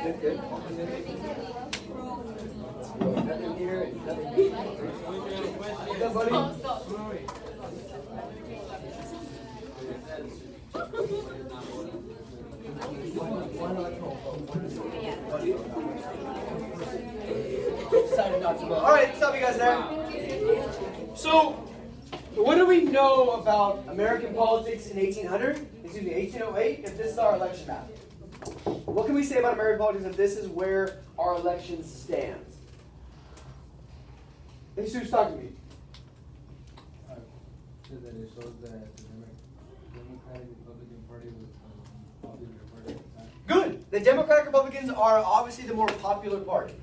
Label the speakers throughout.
Speaker 1: Good, good. Nothing here, nothing here. What's up, buddy? All right, stop you guys there. So, what do we know about American politics in 1808, if this is our election map? What can we say about American politics if this is where our election stands? Jesus, talk to me.
Speaker 2: So that it shows that the Democratic Republican Party was popular party at the time.
Speaker 1: Good. The Democratic Republicans are obviously the more popular party.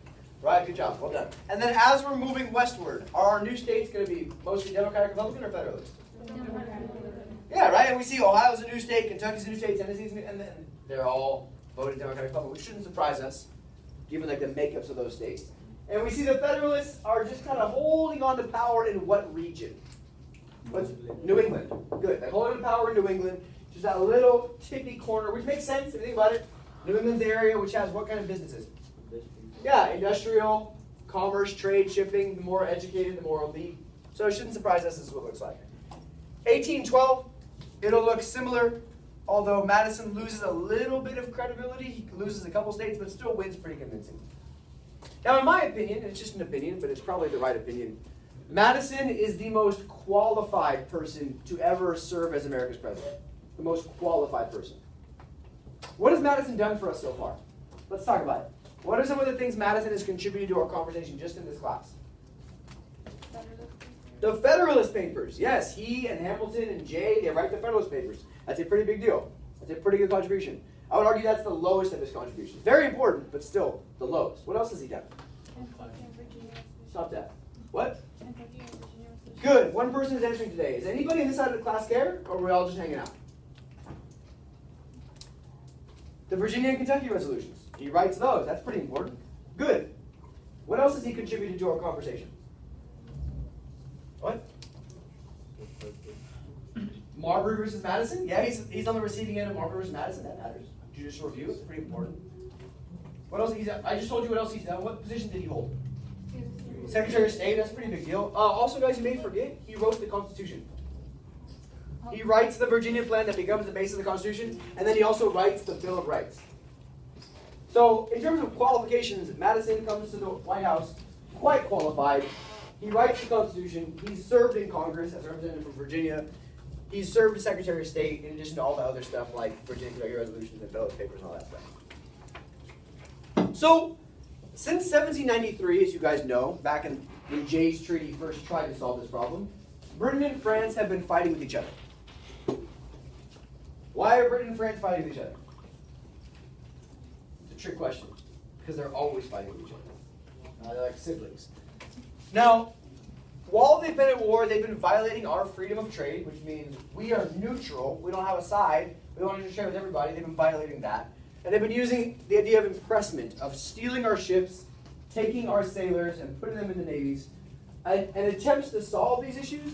Speaker 1: Right, good job, well done. And then as we're moving westward, are our new states going to be mostly Democratic Republican or Federalist? Yeah, right, and we see Ohio's a new state, Kentucky's a new state, Tennessee's a new, and then they're all voted Democratic Republican, which shouldn't surprise us, given like the makeups of those states. And we see the Federalists are just kind of holding on to power in what region? What's New England. Good. They're holding on to power in New England, just that little tippy corner, which makes sense if you think about it. New England's the area which has what kind of businesses? Yeah, industrial, commerce, trade, shipping. The more educated, the more elite. So it shouldn't surprise us. This is what it looks like. 1812, it'll look similar, although Madison loses a little bit of credibility. He loses a couple states, but still wins pretty convincing. Now, in my opinion, and it's just an opinion, but it's probably the right opinion, Madison is the most qualified person to ever serve as America's president. The most qualified person. What has Madison done for us so far? Let's talk about it. What are some of the things Madison has contributed to our conversation just in this class? The Federalist Papers. Yes, he and Hamilton and Jay, they write the Federalist Papers. That's a pretty big deal. That's a pretty good contribution. I would argue that's the lowest of his contributions. Very important, but still the lowest. What else has he done? Stop that. What? Good. One person is answering today. Is anybody in this side of the class care, or are we all just hanging out? The Virginia and Kentucky resolutions. He writes those. That's pretty important. Good. What else has he contributed to our conversation? What? Marbury versus Madison? Yeah, he's on the receiving end of Marbury versus Madison. That matters. Judicial review. It's pretty important. What else? I just told you what else he's done. What position did he hold? Secretary of State. That's a pretty big deal. Also, guys, you may forget, he wrote the Constitution. He writes the Virginia Plan that becomes the base of the Constitution, and then he also writes the Bill of Rights. So, in terms of qualifications, Madison comes to the White House quite qualified. He writes the Constitution. He's served in Congress as a representative from Virginia. He's served as Secretary of State, in addition to all the other stuff like Virginia Kentucky resolutions and Federalist Papers and all that stuff. So, since 1793, as you guys know, back when Jay's Treaty first tried to solve this problem, Britain and France have been fighting with each other. Why are Britain and France fighting with each other? It's a trick question. Because they're always fighting with each other. They're like siblings. Now, while they've been at war, they've been violating our freedom of trade, which means we are neutral. We don't have a side. We don't want to share with everybody. They've been violating that. And they've been using the idea of impressment, of stealing our ships, taking our sailors, and putting them in the navies. And attempts to solve these issues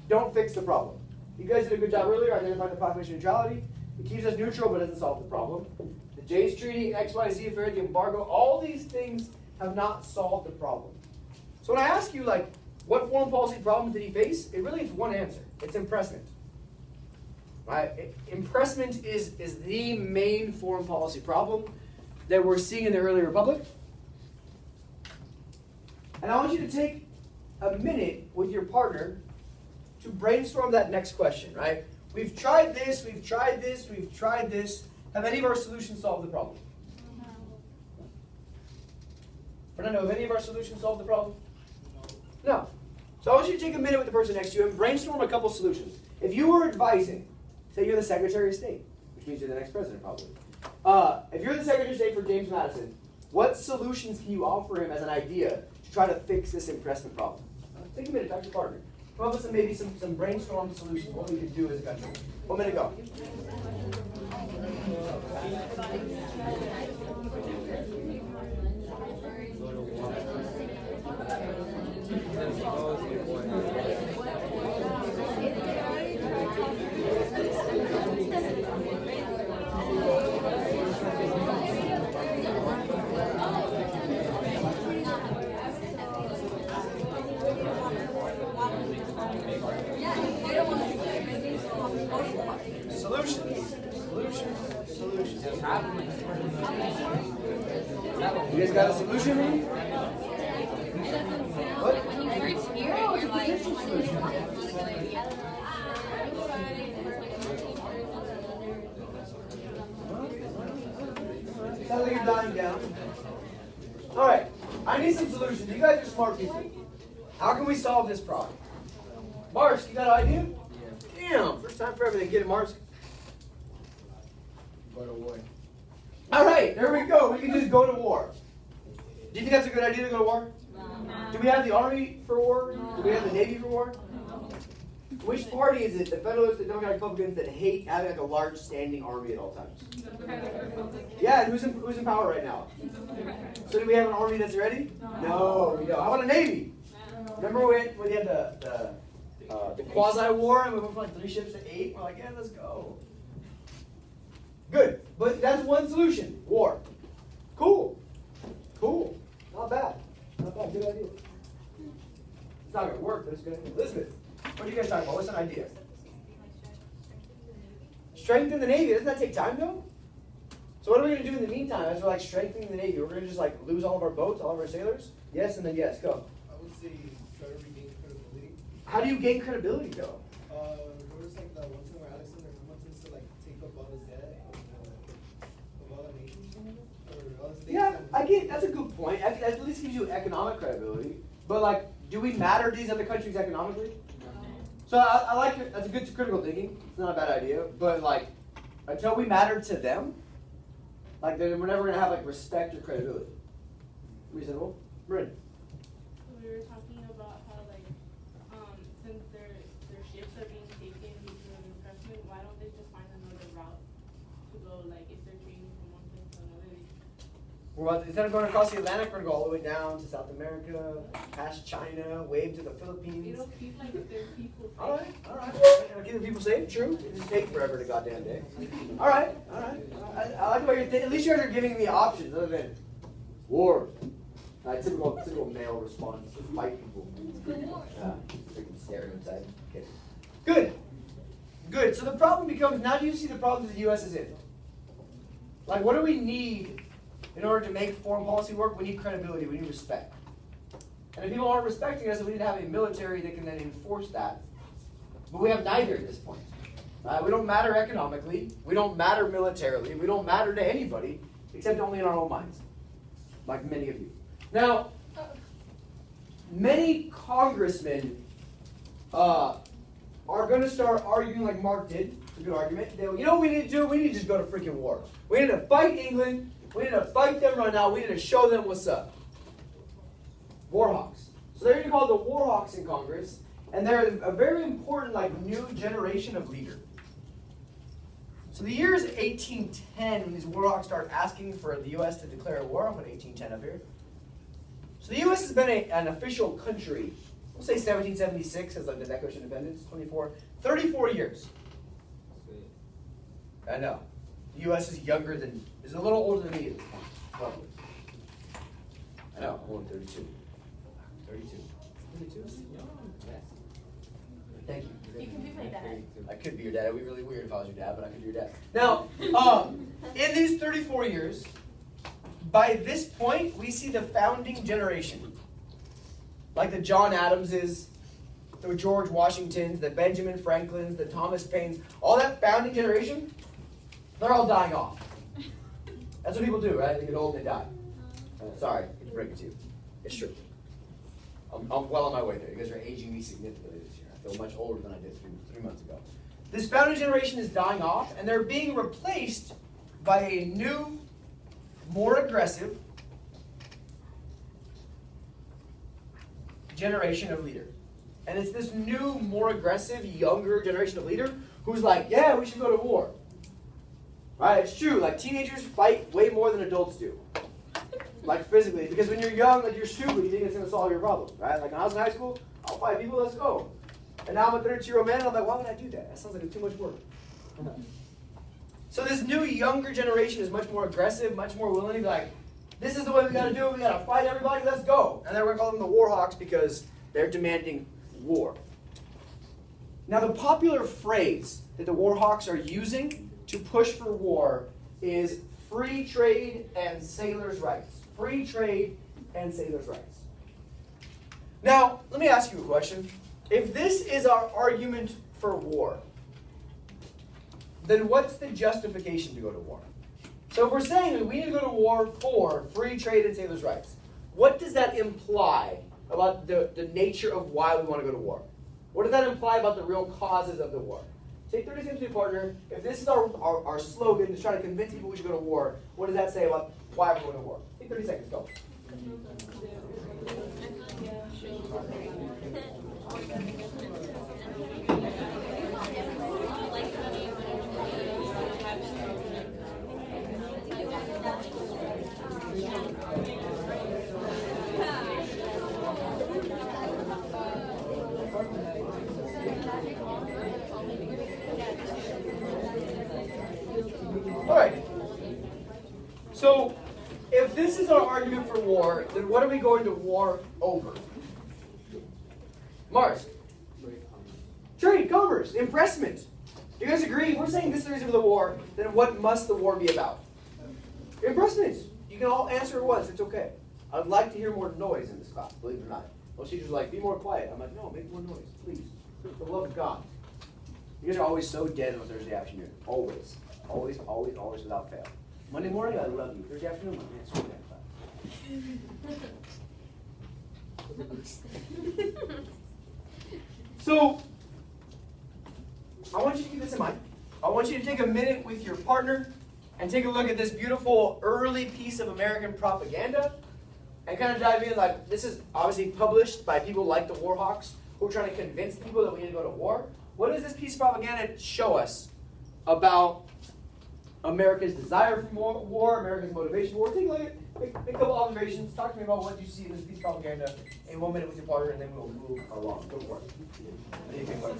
Speaker 1: don't fix the problem. You guys did a good job earlier identifying the population neutrality. It keeps us neutral, but doesn't solve the problem. The Jay's Treaty, XYZ affair, the embargo, all these things have not solved the problem. So when I ask you, like, what foreign policy problems did he face? It really is one answer. It's impressment. Right? Impressment is the main foreign policy problem that we're seeing in the early republic. And I want you to take a minute with your partner to brainstorm that next question, right? We've tried this, we've tried this, we've tried this. Have any of our solutions solved the problem? Fernando, have any of our solutions solved the problem? No. So I want you to take a minute with the person next to you and brainstorm a couple solutions. If you were advising, say you're the Secretary of State, which means you're the next president probably. If you're the Secretary of State for James Madison, what solutions can you offer him as an idea to try to fix this impressment problem? Take a minute, talk to your partner. Come up with some brainstorm solutions, what we could do as a country. 1 minute, go. Solutions. You guys got a solution? What? Sounds like you're dying down. All right, I need some solutions. You guys are smart people. How can we solve this problem? Mars, you got an idea? Yeah. Damn, first time for everything. Get it, Mars.
Speaker 2: Go to war.
Speaker 1: All right, there we go. We can just go to war. Do you think that's a good idea to go to war?
Speaker 3: No.
Speaker 1: Do we have the Army for war? Do we have the Navy for war? Which party is it, the Federalists, the Democratic Republicans, that hate having like a large standing army at all times? Yeah, and who's in power right now? So do we have an army that's ready? No, we don't. How about a Navy? Remember when we had the quasi-war and we went from like 3 ships to 8? We're like, yeah, let's go. Good, but that's one solution, war. Cool, cool, not bad, good idea. It's not gonna work, but it's good idea. Elizabeth, what are you guys talking about? What's an idea? Strengthen the Navy, doesn't that take time though? So what are we gonna do in the meantime as we're like strengthening the Navy? We're gonna just like lose all of our boats, all of our sailors? Yes, and then yes, go.
Speaker 4: I would say try to regain credibility.
Speaker 1: How do you gain credibility though?
Speaker 4: Notice like the one time where Alexander Hamilton to like take up all the debt of all the nations or all the states.
Speaker 1: Yeah, I get that's a good point. At least gives you economic credibility. But like, do we matter to these other countries economically? So I like it. That's a good critical thinking. It's not a bad idea. But like, until we matter to them, like then we're never gonna have like respect or credibility. Reasonable, Bryn.
Speaker 3: We were talking about how like since their ships are being taken due to an impressment, why don't they just find another route to go? Like if they're trading from one place to another,
Speaker 1: Instead of going across the Atlantic, we're gonna go all the way down to South America, past China, wave to the Philippines.
Speaker 3: it'll keep like their people safe.
Speaker 1: All right. Keep the people safe. True. It just takes forever to goddamn day. All right. I like the way you're thinking. At least you guys are giving me options other than war. Typical male response. Just fight people. Freaking stereotype. Okay. Good. So the problem becomes, now do you see the problems the U.S. is in? Like, what do we need in order to make foreign policy work? We need credibility. We need respect. And if people aren't respecting us, we need to have a military that can then enforce that. But we have neither at this point. We don't matter economically. We don't matter militarily. We don't matter to anybody except only in our own minds, like many of you. Now, many congressmen are going to start arguing like Mark did. It's a good argument. They, you know what we need to do? We need to just go to freaking war. We need to fight England. We need to fight them right now. We need to show them what's up. Warhawks. So they're going to call the Warhawks in Congress. And they're a very important, like, new generation of leader. So the year is 1810 when these Warhawks start asking for the U.S. to declare a war. I'm putting 1810 up here. So the U.S. has been an official country. We'll say 1776 as like the Declaration of Independence. 34 years. I know. The U.S. is is a little older than me at this point, probably. I know. I'm only 32. 32. Thank you.
Speaker 3: You can be my dad.
Speaker 1: I could be your dad. It would be really weird if I was your dad, but I could be your dad. Now, in these 34 years, by this point, we see the founding generation. Like the John Adamses, the George Washingtons, the Benjamin Franklins, the Thomas Paines, all that founding generation, they're all dying off. That's what people do, right? They get old and they die. Sorry, I hate to break it to you. It's true. I'm well on my way there. You guys are aging me significantly this year. I feel much older than I did three months ago. This founding generation is dying off, and they're being replaced by a new, more aggressive generation of leader. And it's this new, more aggressive, younger generation of leader who's like, yeah, we should go to war. Right? It's true. Like, teenagers fight way more than adults do. Like, physically. Because when you're young, like, you're stupid. You think it's going to solve your problem. Right? Like, when I was in high school, I'll fight people, let's go. And now I'm a 32-year-old man, and I'm like, why would I do that? That sounds like too much work. So this new, younger generation is much more aggressive, much more willing to be like, this is the way we got to do it. We got to fight everybody. Let's go. And then we're going to call them the Warhawks because they're demanding war. Now, the popular phrase that the war hawks are using to push for war is free trade and sailors' rights. Free trade and sailors' rights. Now, let me ask you a question. If this is our argument for war, then what's the justification to go to war? So if we're saying that we need to go to war for free trade and sailors' rights, what does that imply about the nature of why we want to go to war? What does that imply about the real causes of the war? Take 30 seconds to your partner. If this is our slogan to try to convince people we should go to war, what does that say about why we're going to war? Take 30 seconds, go. All right. So, if this is our argument for war, then what are we going to war over? Mars. Trade, commerce, impressment. Do you guys agree? If we're saying this is the reason for the war, then what must the war be about? Impressment. You can all answer at once. It's okay. I'd like to hear more noise in this class, believe it or not. Most teachers are like, be more quiet. I'm like, no, make more noise, please. For the love of God. You guys are always so dead on a Thursday afternoon. Always. Always, always, always without fail. Monday morning, I love you. Thursday afternoon, it's so bad class. So, I want you to keep this in mind. I want you to take a minute with your partner and take a look at this beautiful early piece of American propaganda and kind of dive in. Like, this is obviously published by people like the War Hawks who are trying to convince people that we need to go to war. What does this piece of propaganda show us about America's desire for war, America's motivation for war? Take a look at, make a couple observations. Talk to me about what you see in this piece of propaganda in 1 minute with your partner, and then we'll move along. Go for it. What do you think about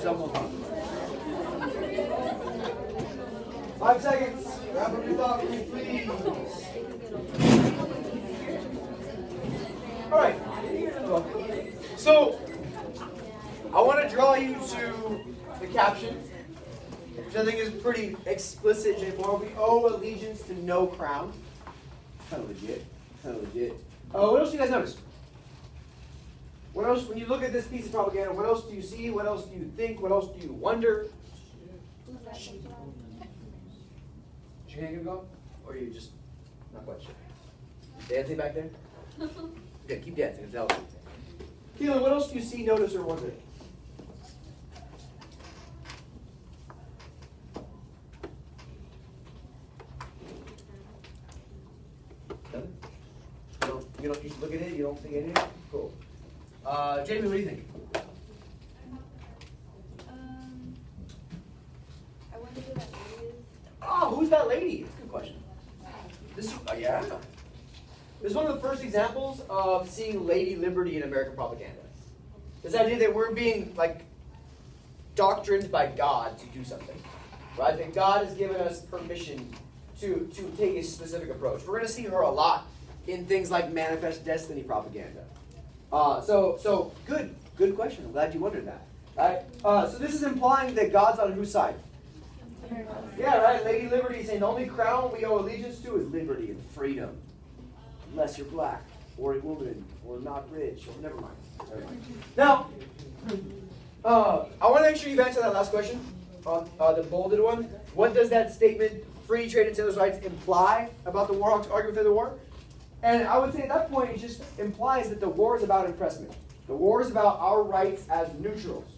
Speaker 1: almost on. 5 seconds. Wrap up your thought, please. All right. So, I want to draw you to the caption, which I think is pretty explicit. We owe allegiance to no crown. Kind of legit. Kind of legit. What else do you guys notice? What else, when you look at this piece of propaganda, what else do you see? What else do you think? What else do you wonder? Is your hand gonna go? Or are you just not quite sure? Dancing back there? Okay, keep dancing. It's healthy. Keelan, what else do you see, notice, or wonder? You don't just look at it? You don't think anything? Cool. Jamie, what do you think?
Speaker 5: I wonder who that lady is.
Speaker 1: Oh, who's that lady? That's a good question. This, yeah. This is one of the first examples of seeing Lady Liberty in American propaganda. This idea that we're being, like, doctrined by God to do something. Right? That God has given us permission to take a specific approach. We're going to see her a lot in things like Manifest Destiny propaganda. So good question. I'm glad you wondered that. Right? So this is implying that God's on whose side? Yeah, right. Lady Liberty saying the only crown we owe allegiance to is liberty and freedom. Unless you're black, or a woman, or not rich, or never mind. Now, I want to make sure you've answered that last question, the bolded one. What does that statement, free trade and sailors' rights, imply about the War Hawks' argument for the war? And I would say at that point, it just implies that the war is about impressment. The war is about our rights as neutrals.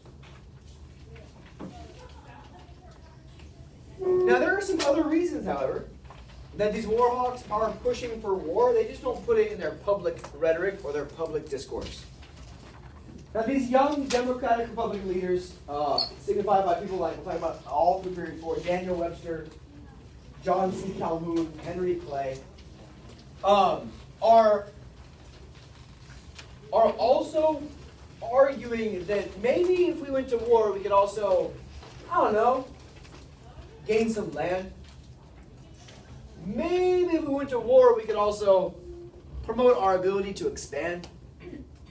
Speaker 1: Now, there are some other reasons, however, that these war hawks are pushing for war. They just don't put it in their public rhetoric or their public discourse. Now, these young Democratic Republican leaders, signified by people like, we're talking about all through period 4, Daniel Webster, John C. Calhoun, Henry Clay, are also arguing that maybe if we went to war, we could also, I don't know, gain some land. Maybe if we went to war, we could also promote our ability to expand.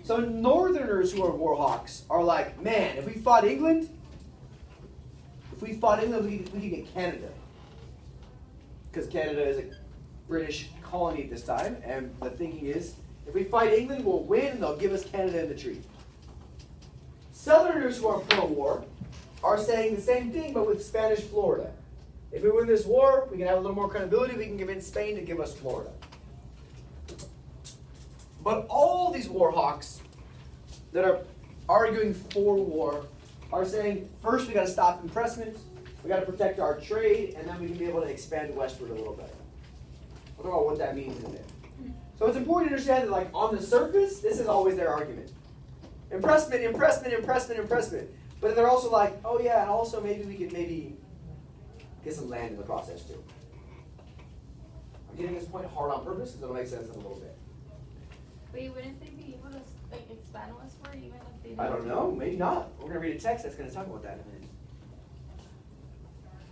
Speaker 1: So Northerners who are war hawks are like, man, if we fought England, we could get Canada. Because Canada is a British colony at this time, and the thinking is, if we fight England, we'll win, and they'll give us Canada in the treaty. Southerners who are pro-war are saying the same thing, but with Spanish Florida. If we win this war, we can have a little more credibility. We can convince Spain to give us Florida. But all these war hawks that are arguing for war are saying, first we got to stop impressment, we got to protect our trade, and then we can be able to expand westward a little better. We'll talk about what that means in a minute. So it's important to understand that, like, on the surface, this is always their argument. Impressment, impressment, impressment, impressment. But they're also like, oh yeah, and also maybe we could get some land in the process too. I'm getting this point hard on purpose because it'll make sense in a little bit.
Speaker 5: Wait, wouldn't they be able to like expand westward even if they?
Speaker 1: I don't know, maybe not. We're going to read a text that's going to talk about that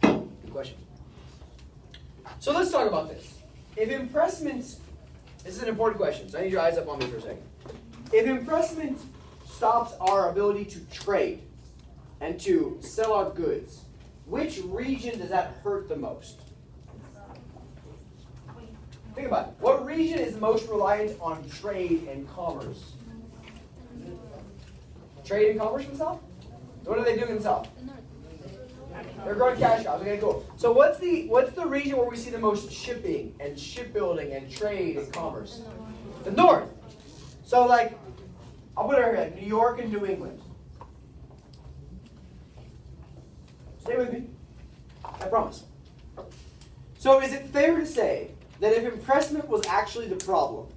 Speaker 1: in a minute. Good question. So let's talk about this. If impressment, this is an important question, so I need your eyes up on me for a second. If impressment stops our ability to trade and to sell our goods, which region does that hurt the most? Think about it. What region is most reliant on trade and commerce? Trade and commerce in the South? What are they doing in the South? They're growing cash crops. Okay, cool. So what's the region where we see the most shipping and shipbuilding and trade and commerce? The North. So like, I'll put it right here, New York and New England. Stay with me. I promise. So is it fair to say that if impressment was actually the problem,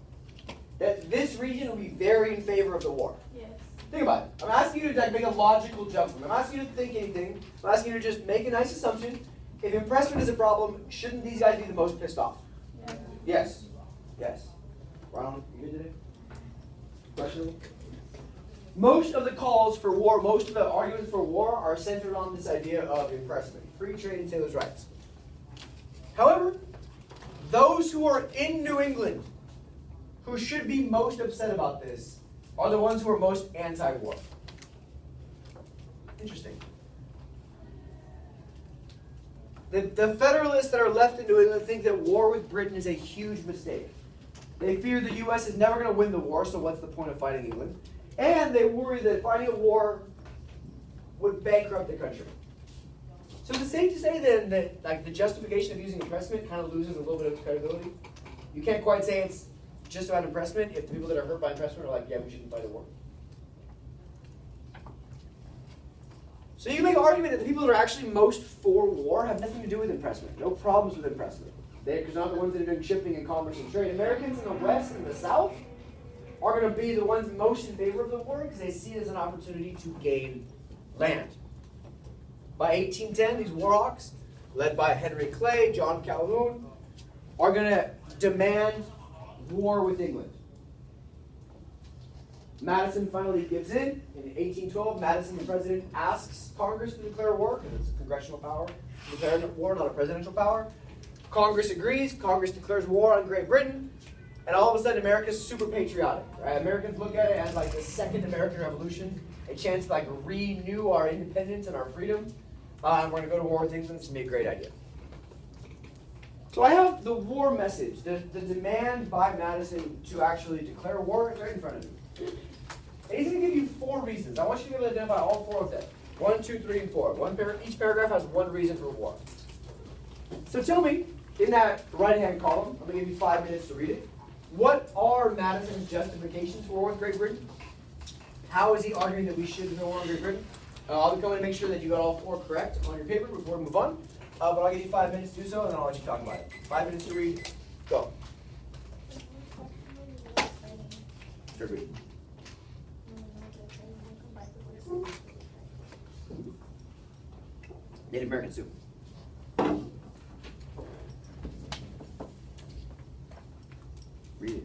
Speaker 1: that this region would be very in favor of the war?
Speaker 5: Yes.
Speaker 1: Think about it. I'm asking you to like, make a logical jump. I'm not asking you to think anything. I'm asking you to just make a nice assumption. If impressment is a problem, shouldn't these guys be the most pissed off?
Speaker 5: Yes.
Speaker 1: Yes. Yes. Ronald, you good today? Questionable? Most of the calls for war, most of the arguments for war are centered on this idea of impressment, free trade and sailors' rights. However, those who are in New England, who should be most upset about this, are the ones who are most anti-war. Interesting. The Federalists that are left in New England think that war with Britain is a huge mistake. They fear the U.S. is never going to win the war, so what's the point of fighting England? And they worry that fighting a war would bankrupt the country. So is it safe to say then that like the justification of using impressment kind of loses a little bit of credibility? You can't quite say it's just about impressment if the people that are hurt by impressment are like, yeah, we shouldn't fight a war. So you make an argument that the people that are actually most for war have nothing to do with impressment. No problems with impressment. They're not the ones that are doing shipping and commerce and trade. Americans in the West and the South are going to be the ones most in favor of the war because they see it as an opportunity to gain land. By 1810, these war hawks, led by Henry Clay, John Calhoun, are going to demand war with England. Madison finally gives in. In 1812, Madison, the president, asks Congress to declare war because it's a congressional power to declare war, not a presidential power. Congress agrees. Congress declares war on Great Britain. And all of a sudden, America's super patriotic. Right? Americans look at it as like the second American Revolution, a chance to like renew our independence and our freedom. And we're going to go to war with England. It's going to be a great idea. So I have the war message, the demand by Madison to actually declare war right in front of you. And he's going to give you 4 reasons. I want you to be able to identify all 4 of them. 1, 2, 3, and 4. Each paragraph has 1 reason for war. So tell me, in that right-hand column, I'm going to give you 5 minutes to read it. What are Madison's justifications for war with Great Britain? How is he arguing that we should declare war on Great Britain? I'll be coming to make sure that you got all 4 correct on your paper before we move on. But I'll give you 5 minutes to do so, and then I'll let you talk about it. 5 minutes to read. Go. Sure, read. Native American soup. Read it.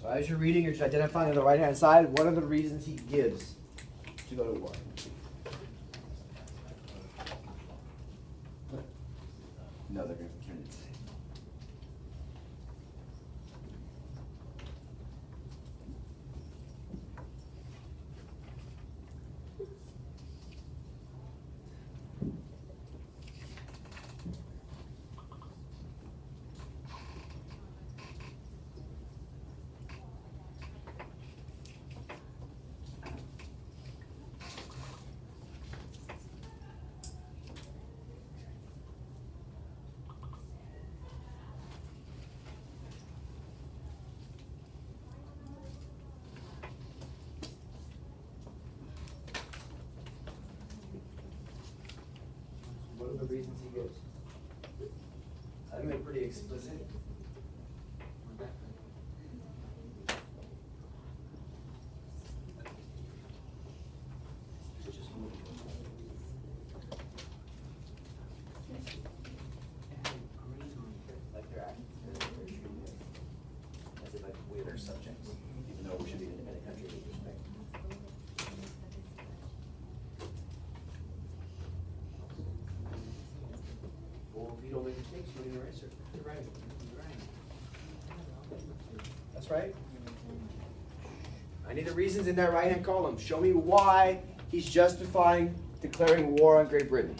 Speaker 1: So as you're reading, you're just identifying on the right-hand side, what are the reasons he gives to go to war? No, they're going to turn it. What are the reasons he gives? I think they're pretty explicit. Just move. Like they're acting, they're treating us as if like we're their subjects, even though we should be an independent country with respect. Well, if you don't make mistakes, you don't even answer. You're right. You're right. That's right. I need the reasons in that right-hand column. Show me why he's justifying declaring war on Great Britain.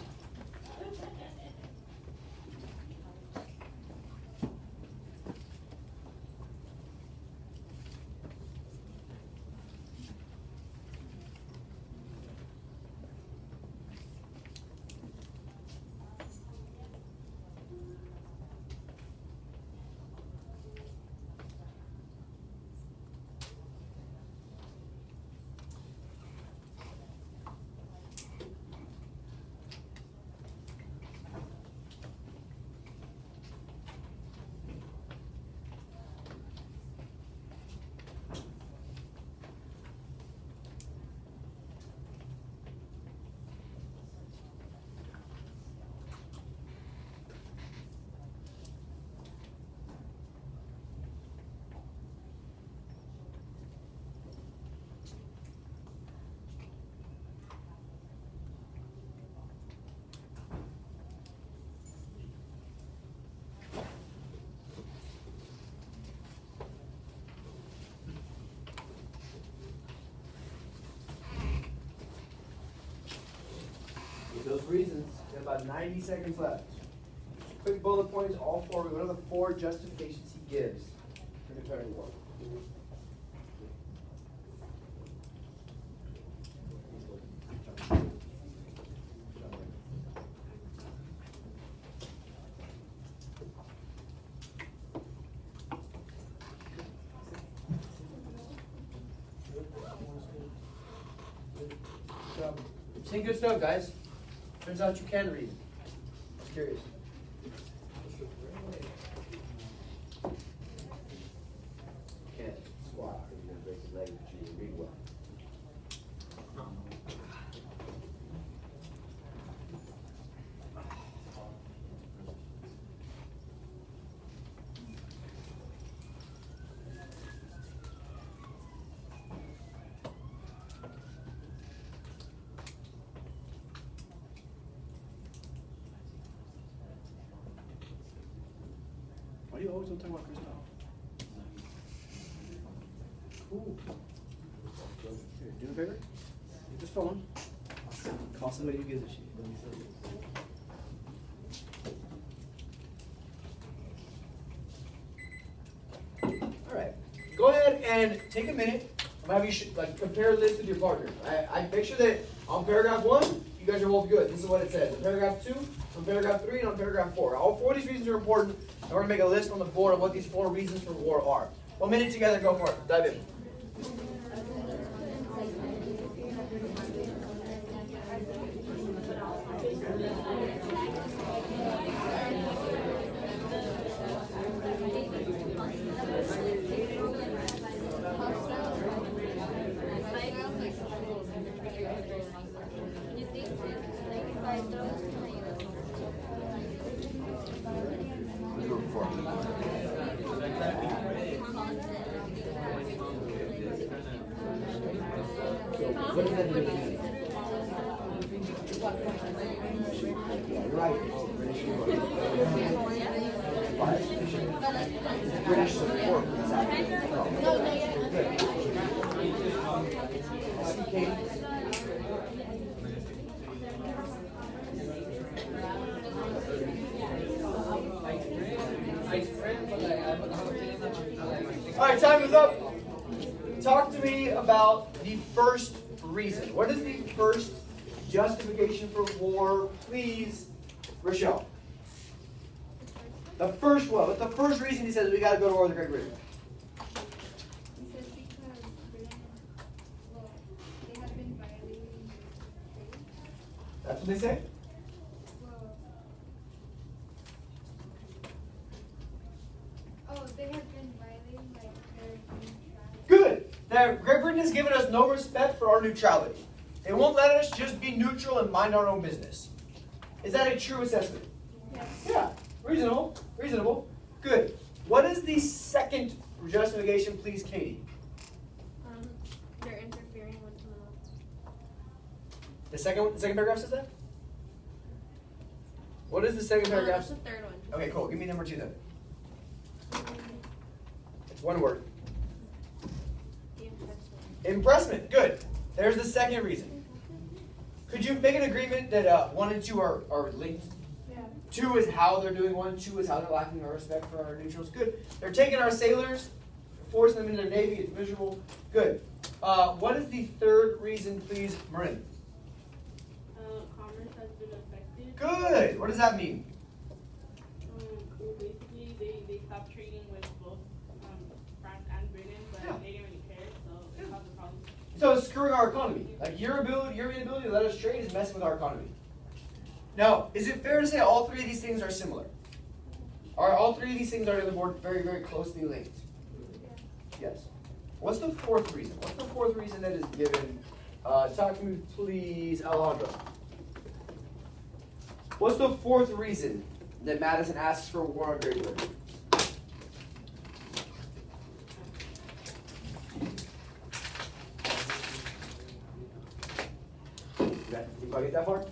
Speaker 1: With those reasons, we have about 90 seconds left. Quick bullet points, all 4. What are the 4 justifications he gives for declaring war? You're saying good stuff, guys. Turns out you can read. I was curious. Can't squat because you're going to break your leg, but you can read well. Why do you always want to talk about Kristoff? Cool. Do me a favor. Get this phone. Call somebody who gives a shit. Let me see. All right. Go ahead and take a minute. I'm gonna have you compare lists with your partner. I make sure that on paragraph 1, you guys are both good. This is what it says. On paragraph 2, on paragraph 3, and on paragraph 4. All 4 of these reasons are important, and we're gonna make a list on the board of what these 4 reasons for war are. 1 minute together. Go for it. Dive in. What does that do? Yeah, you're right. British support. All right, time is up. Talk to me about the first reason. What is the first justification for war, please, Rochelle? The first one. What's the first reason he says we got to go to war with Great Britain?
Speaker 5: He says because Britain, well, they have been violating their faith.
Speaker 1: That's what they say?
Speaker 5: Oh, they have been violating like their neutrality.
Speaker 1: Good. That Great Britain has given us no respect for our neutrality. They won't let us just be neutral and mind our own business. Is that a true assessment?
Speaker 5: Yes.
Speaker 1: Yeah. Reasonable. Reasonable. Good. What is the second justification, please, Katie?
Speaker 5: They're interfering with
Speaker 1: The second paragraph says that? What is the second paragraph?
Speaker 5: That's the third one.
Speaker 1: Okay, cool. Give me number 2 then. It's one word.
Speaker 5: The impressment.
Speaker 1: Impressment. Good. There's the second reason. Could you make an agreement that 1 and 2 are linked?
Speaker 5: Yeah.
Speaker 1: 2 is how they're doing 1. 2 is how they're lacking our respect for our neutrals. Good. They're taking our sailors, forcing them into their navy. It's miserable. Good. What is the third reason, please, Marin?
Speaker 3: Commerce has been affected.
Speaker 1: Good. What does that mean?
Speaker 3: Well, basically, they stopped trading with both France and Britain, but
Speaker 1: Yeah.
Speaker 3: they didn't really care, so it caused a problem.
Speaker 1: So it's screwing our economy. Like your inability to let us trade is messing with our economy. Now, is it fair to say all 3 of these things are similar? Are all 3 of these things on the board very, very closely linked? Yes. What's the 4th reason? What's the 4th reason that is given? Talk to me, please, Alejandro. What's the 4th reason that Madison asks for war on Great Britain? You get that far?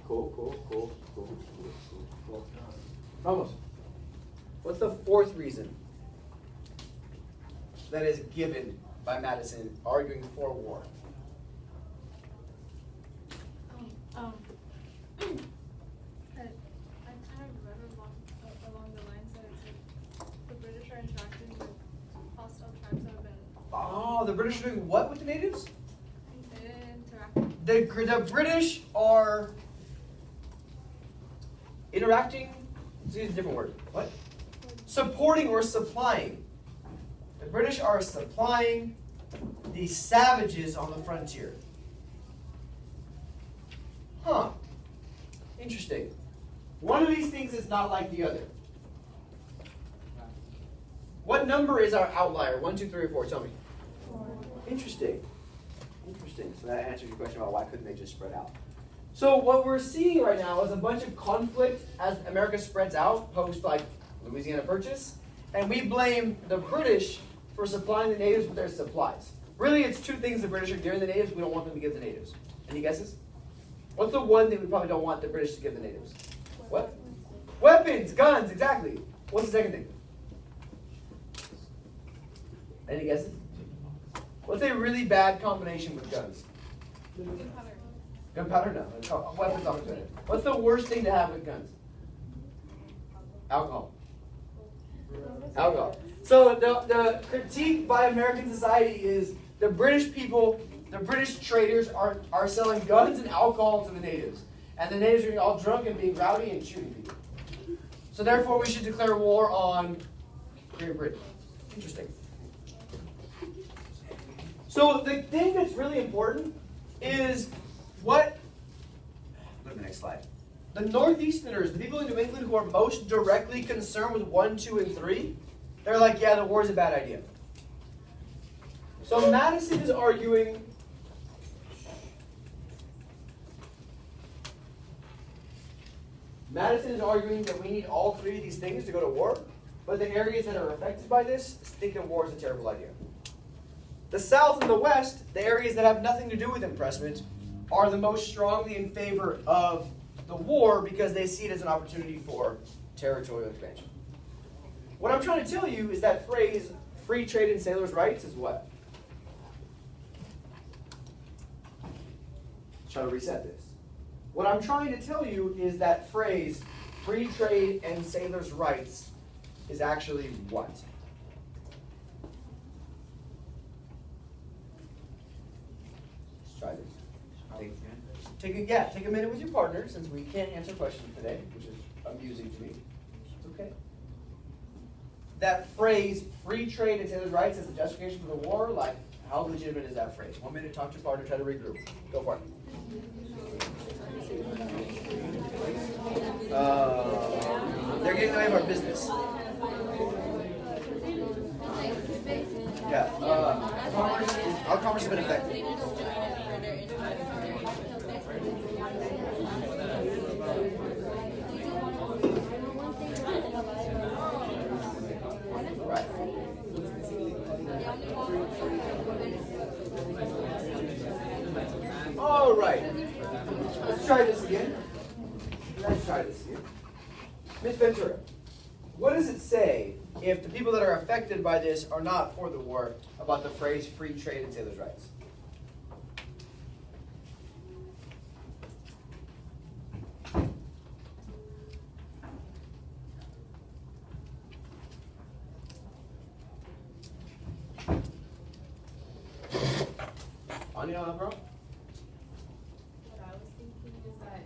Speaker 1: Cool. Almost. What's the 4th reason that is given by Madison arguing for war?
Speaker 6: I kind of read along the lines that it's like the British are interacting with hostile tribes that have been
Speaker 1: Oh, the British are doing what with the natives?
Speaker 6: interacting.
Speaker 1: The British are interacting. Let's use a different word. What? Supporting or supplying. The British are supplying the savages on the frontier. Huh. Interesting. One of these things is not like the other. What number is our outlier? 1, 2, 3, or 4? Tell me.
Speaker 5: 4.
Speaker 1: Interesting. So that answers your question about why couldn't they just spread out. So what we're seeing right now is a bunch of conflict as America spreads out, post like Louisiana Purchase, and we blame the British for supplying the natives with their supplies. Really, it's 2 things the British are giving the natives we don't want them to give the natives. Any guesses? What's the one thing we probably don't want the British to give the natives? What? Weapons, guns, exactly. What's the second thing? Any guesses? What's a really bad combination with guns?
Speaker 6: Gunpowder.
Speaker 1: Gunpowder? No. Weapons always better. What's the worst thing to have with guns? Alcohol. Alcohol. So the critique by American society is the British people, the British traders are selling guns and alcohol to the natives. And the natives are getting all drunk and being rowdy and shooting people. So therefore we should declare war on Great Britain. Interesting. So the thing that's really important is what, go to the next slide. The Northeasterners, the people in New England who are most directly concerned with 1, 2, and 3, they're like, yeah, the war is a bad idea. So Madison is arguing that we need all 3 of these things to go to war, but the areas that are affected by this think that war is a terrible idea. The South and the West, the areas that have nothing to do with impressment, are the most strongly in favor of the war because they see it as an opportunity for territorial expansion. What I'm trying to tell you is that phrase, free trade and sailors' rights, is what? Let's try to reset this. What I'm trying to tell you is that phrase, free trade and sailors' rights, is actually what? Let's try this. Take a minute with your partner, since we can't answer questions today, which is amusing to me. It's okay. That phrase, free trade and sailors' rights, as the justification for the war, like, how legitimate is that phrase? 1 minute, talk to your partner, try to regroup. Go for it. They're getting in the way of our business. Yeah. Our commerce has been affected. All right. Let's try this again. Ms. Ventura, what does it say if the people that are affected by this are not for the war about the phrase free trade and sailors' rights? Anya, bro?
Speaker 3: What I was thinking is that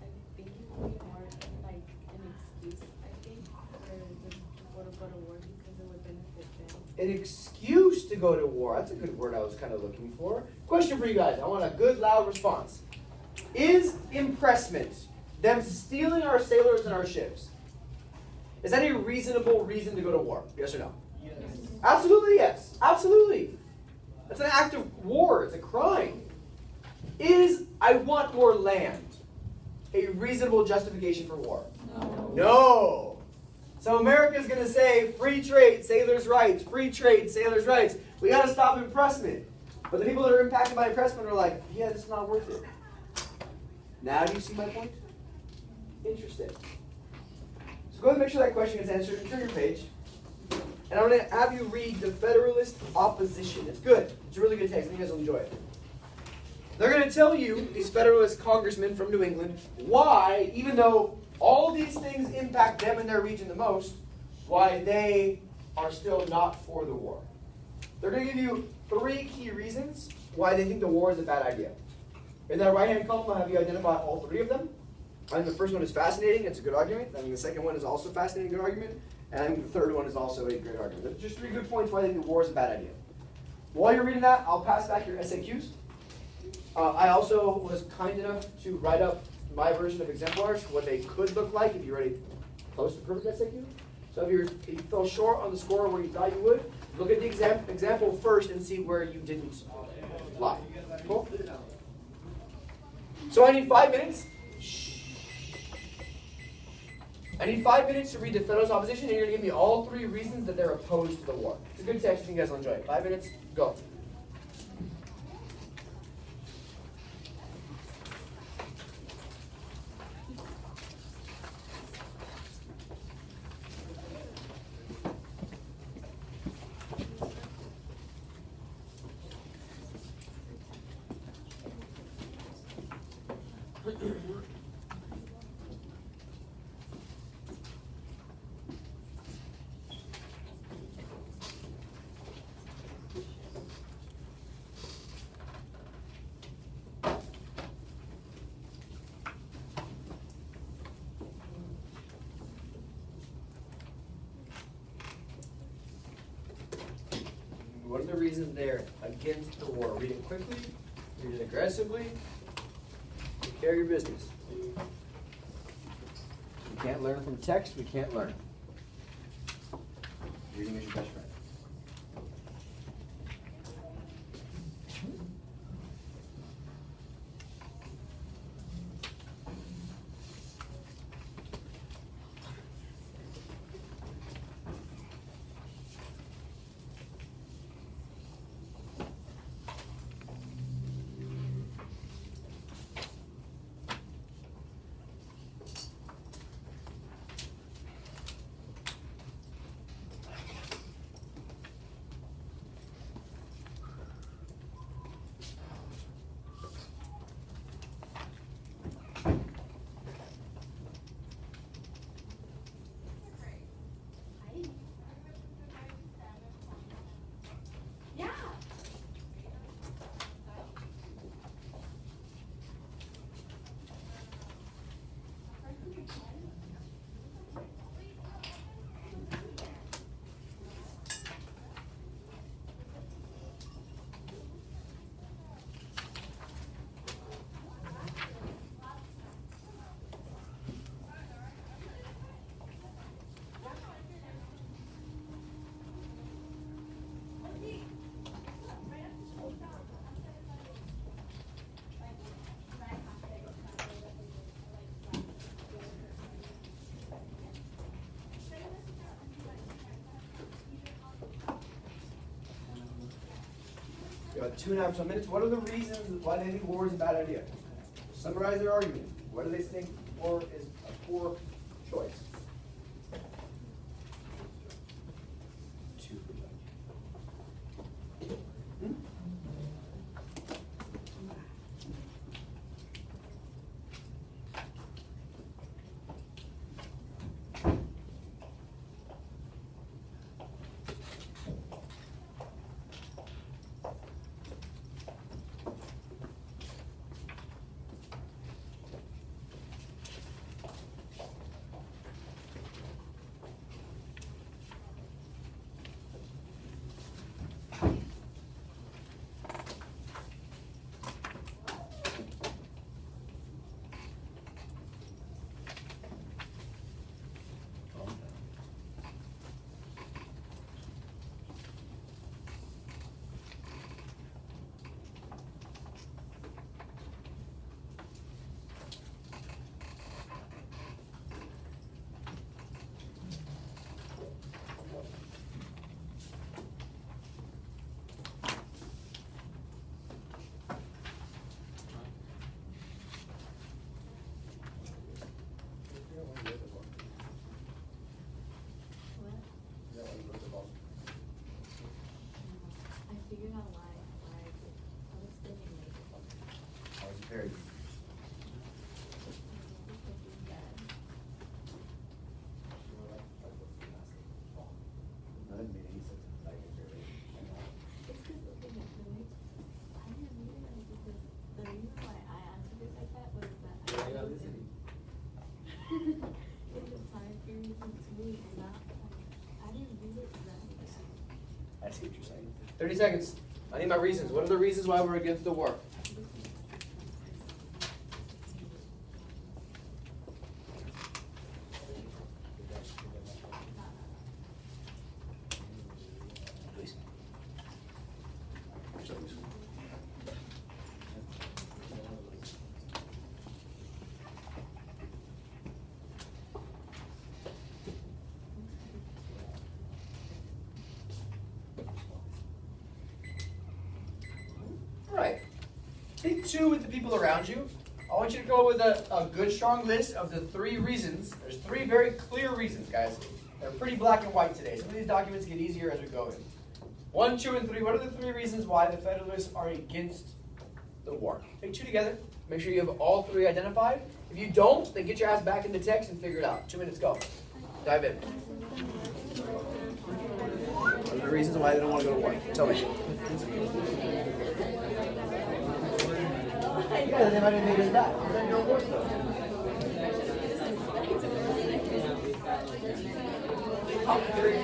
Speaker 3: I think it would be more like an excuse, I think, for the people to go to war because it would benefit them.
Speaker 1: An excuse to go to war. That's a good word I was kind of looking for. Question for you guys. I want a good, loud response. Is impressment, them stealing our sailors and our ships, is that a reasonable reason to go to war? Yes or no?
Speaker 4: Yes.
Speaker 1: Absolutely yes. Absolutely. That's an act of war. It's a crime. Is I want more land a reasonable justification for war?
Speaker 5: No.
Speaker 1: No. So America's going to say free trade, sailors' rights, free trade, sailors' rights. We got to stop impressment. But the people that are impacted by impressment are like, yeah, this is not worth it. Now do you see my point? Interesting. So go ahead and make sure that question gets answered and turn your page. And I'm going to have you read the Federalist Opposition. It's good. It's a really good text. I think you guys will enjoy it. They're going to tell you, these Federalist congressmen from New England, why, even though all these things impact them and their region the most, why they are still not for the war. They're going to give you 3 key reasons why they think the war is a bad idea. In that right-hand column, I'll have you identify all 3 of them. I think the first one is fascinating. It's a good argument. I think the second one is also fascinating, good argument. And I think the third one is also a great argument. They're just 3 good points why they think the war is a bad idea. While you're reading that, I'll pass back your SAQs. I also was kind enough to write up my version of exemplars, what they could look like if you're already close to perfect SAQ. So if you fell short on the score where you thought you would, look at the example first and see where you didn't lie. Cool? So I need 5 minutes. I need 5 minutes to read the Federalist Opposition, and you're going to give me all 3 reasons that they're opposed to the war. It's a good text. I think you guys will enjoy it. 5 minutes, go. What are the reasons they're against the war? Read it quickly, read it aggressively, take care of your business. We can't learn from text, we can't learn. Reading is your best friend.
Speaker 5: Yeah.
Speaker 1: You got 2.5 minutes. What are the reasons why they think war is a bad idea? Summarize their argument. Why do they think war is a poor choice? Very good. That didn't make any sense. Like, it's very,
Speaker 7: It's because looking at the way, I didn't realize because the reason why I answered it like that was that I
Speaker 2: Yeah,
Speaker 7: was
Speaker 2: listening.
Speaker 7: in the time period between and not, I didn't read it exactly.
Speaker 1: I see what you're saying. 30 seconds. I need my reasons. What are the reasons why we're against the war? Please. All right. Speak to with the people around you. I want you to go with a good, strong list of the 3 reasons. There's 3 very clear reasons, guys. They're pretty black and white today. Some of these documents get easier as we go in. 1, 2, and 3. What are the 3 reasons why the Federalists are against the war? Take two together. Make sure you have all three identified. If you don't, then get your ass back in the text and figure it out. 2 minutes, go. Dive in. What are the reasons why they don't want to go to war? Tell me. Yeah, they might have made it back. Then you're a war zone. Top three.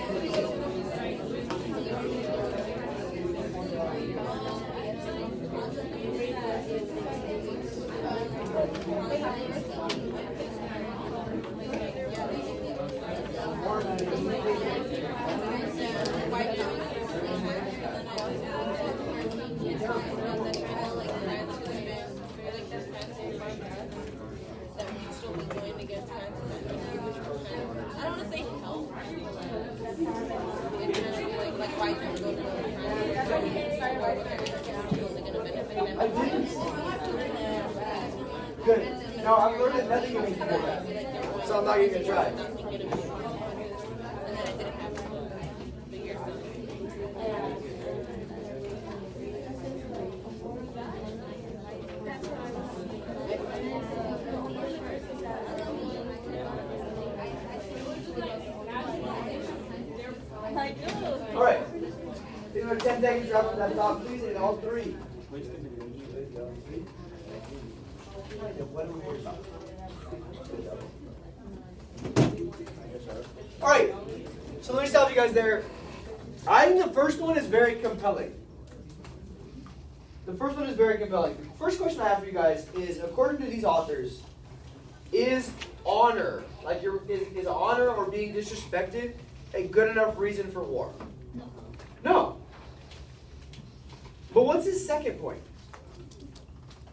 Speaker 3: I don't want to say help. Like why can't we go to
Speaker 1: I didn't. Good. No, I've learned that nothing can be before that. So I'm not even going to try. All right. Give me 10 seconds, drop that top, please, and all three. What are we worried about? All right. So let me stop you guys there. I think the first one is very compelling. The first one is very compelling. The first question I have for you guys is, according to these authors, is honor, like is honor or being disrespected, a good enough reason for war? No. But what's his second point?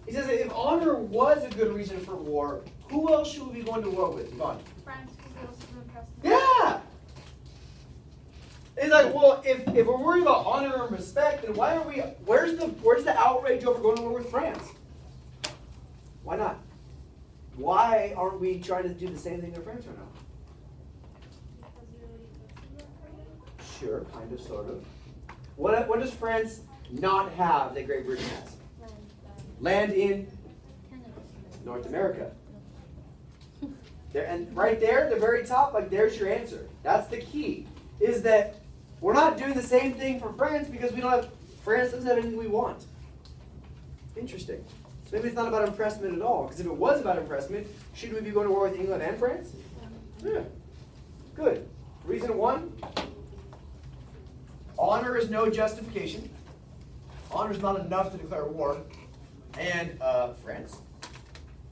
Speaker 1: He says that if honor was a good reason for war, who else should we be going to war with? Yvonne?
Speaker 6: France, because they also don't trust them.
Speaker 1: Yeah! It's like, well, if we're worried about honor and respect, then why are we, where's the outrage over going to war with France? Why not? Why aren't we trying to do the same thing to France right now? Sure, kind of, sort of. What does France not have that Great Britain has? Land in North America. There, and right there, at the very top, like there's your answer. That's the key. Is that we're not doing the same thing for France because we don't have, France doesn't have anything we want. Interesting. So maybe it's not about impressment at all. Because if it was about impressment, shouldn't we be going to war with England and France? Yeah. Good. Reason one, honor is no justification. Honor is not enough to declare war. And France,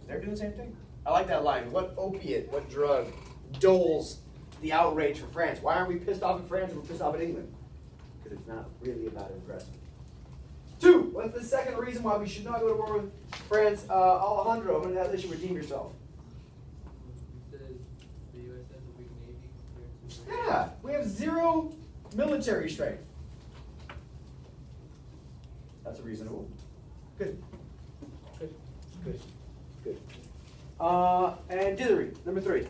Speaker 1: they're doing the same thing. I like that line. What opiate, what drug dulls the outrage for France? Why aren't we pissed off at France and we're pissed off at England? Because it's not really about impressment. Two, what's the second reason why we should not go to war with France? Alejandro, I'm going to have you redeem yourself.
Speaker 2: He says the U.S. has a weak navy compared to.
Speaker 1: Yeah, we have zero military strength. That's reasonable. Good. Good. Good. Good. And Dithery, number three.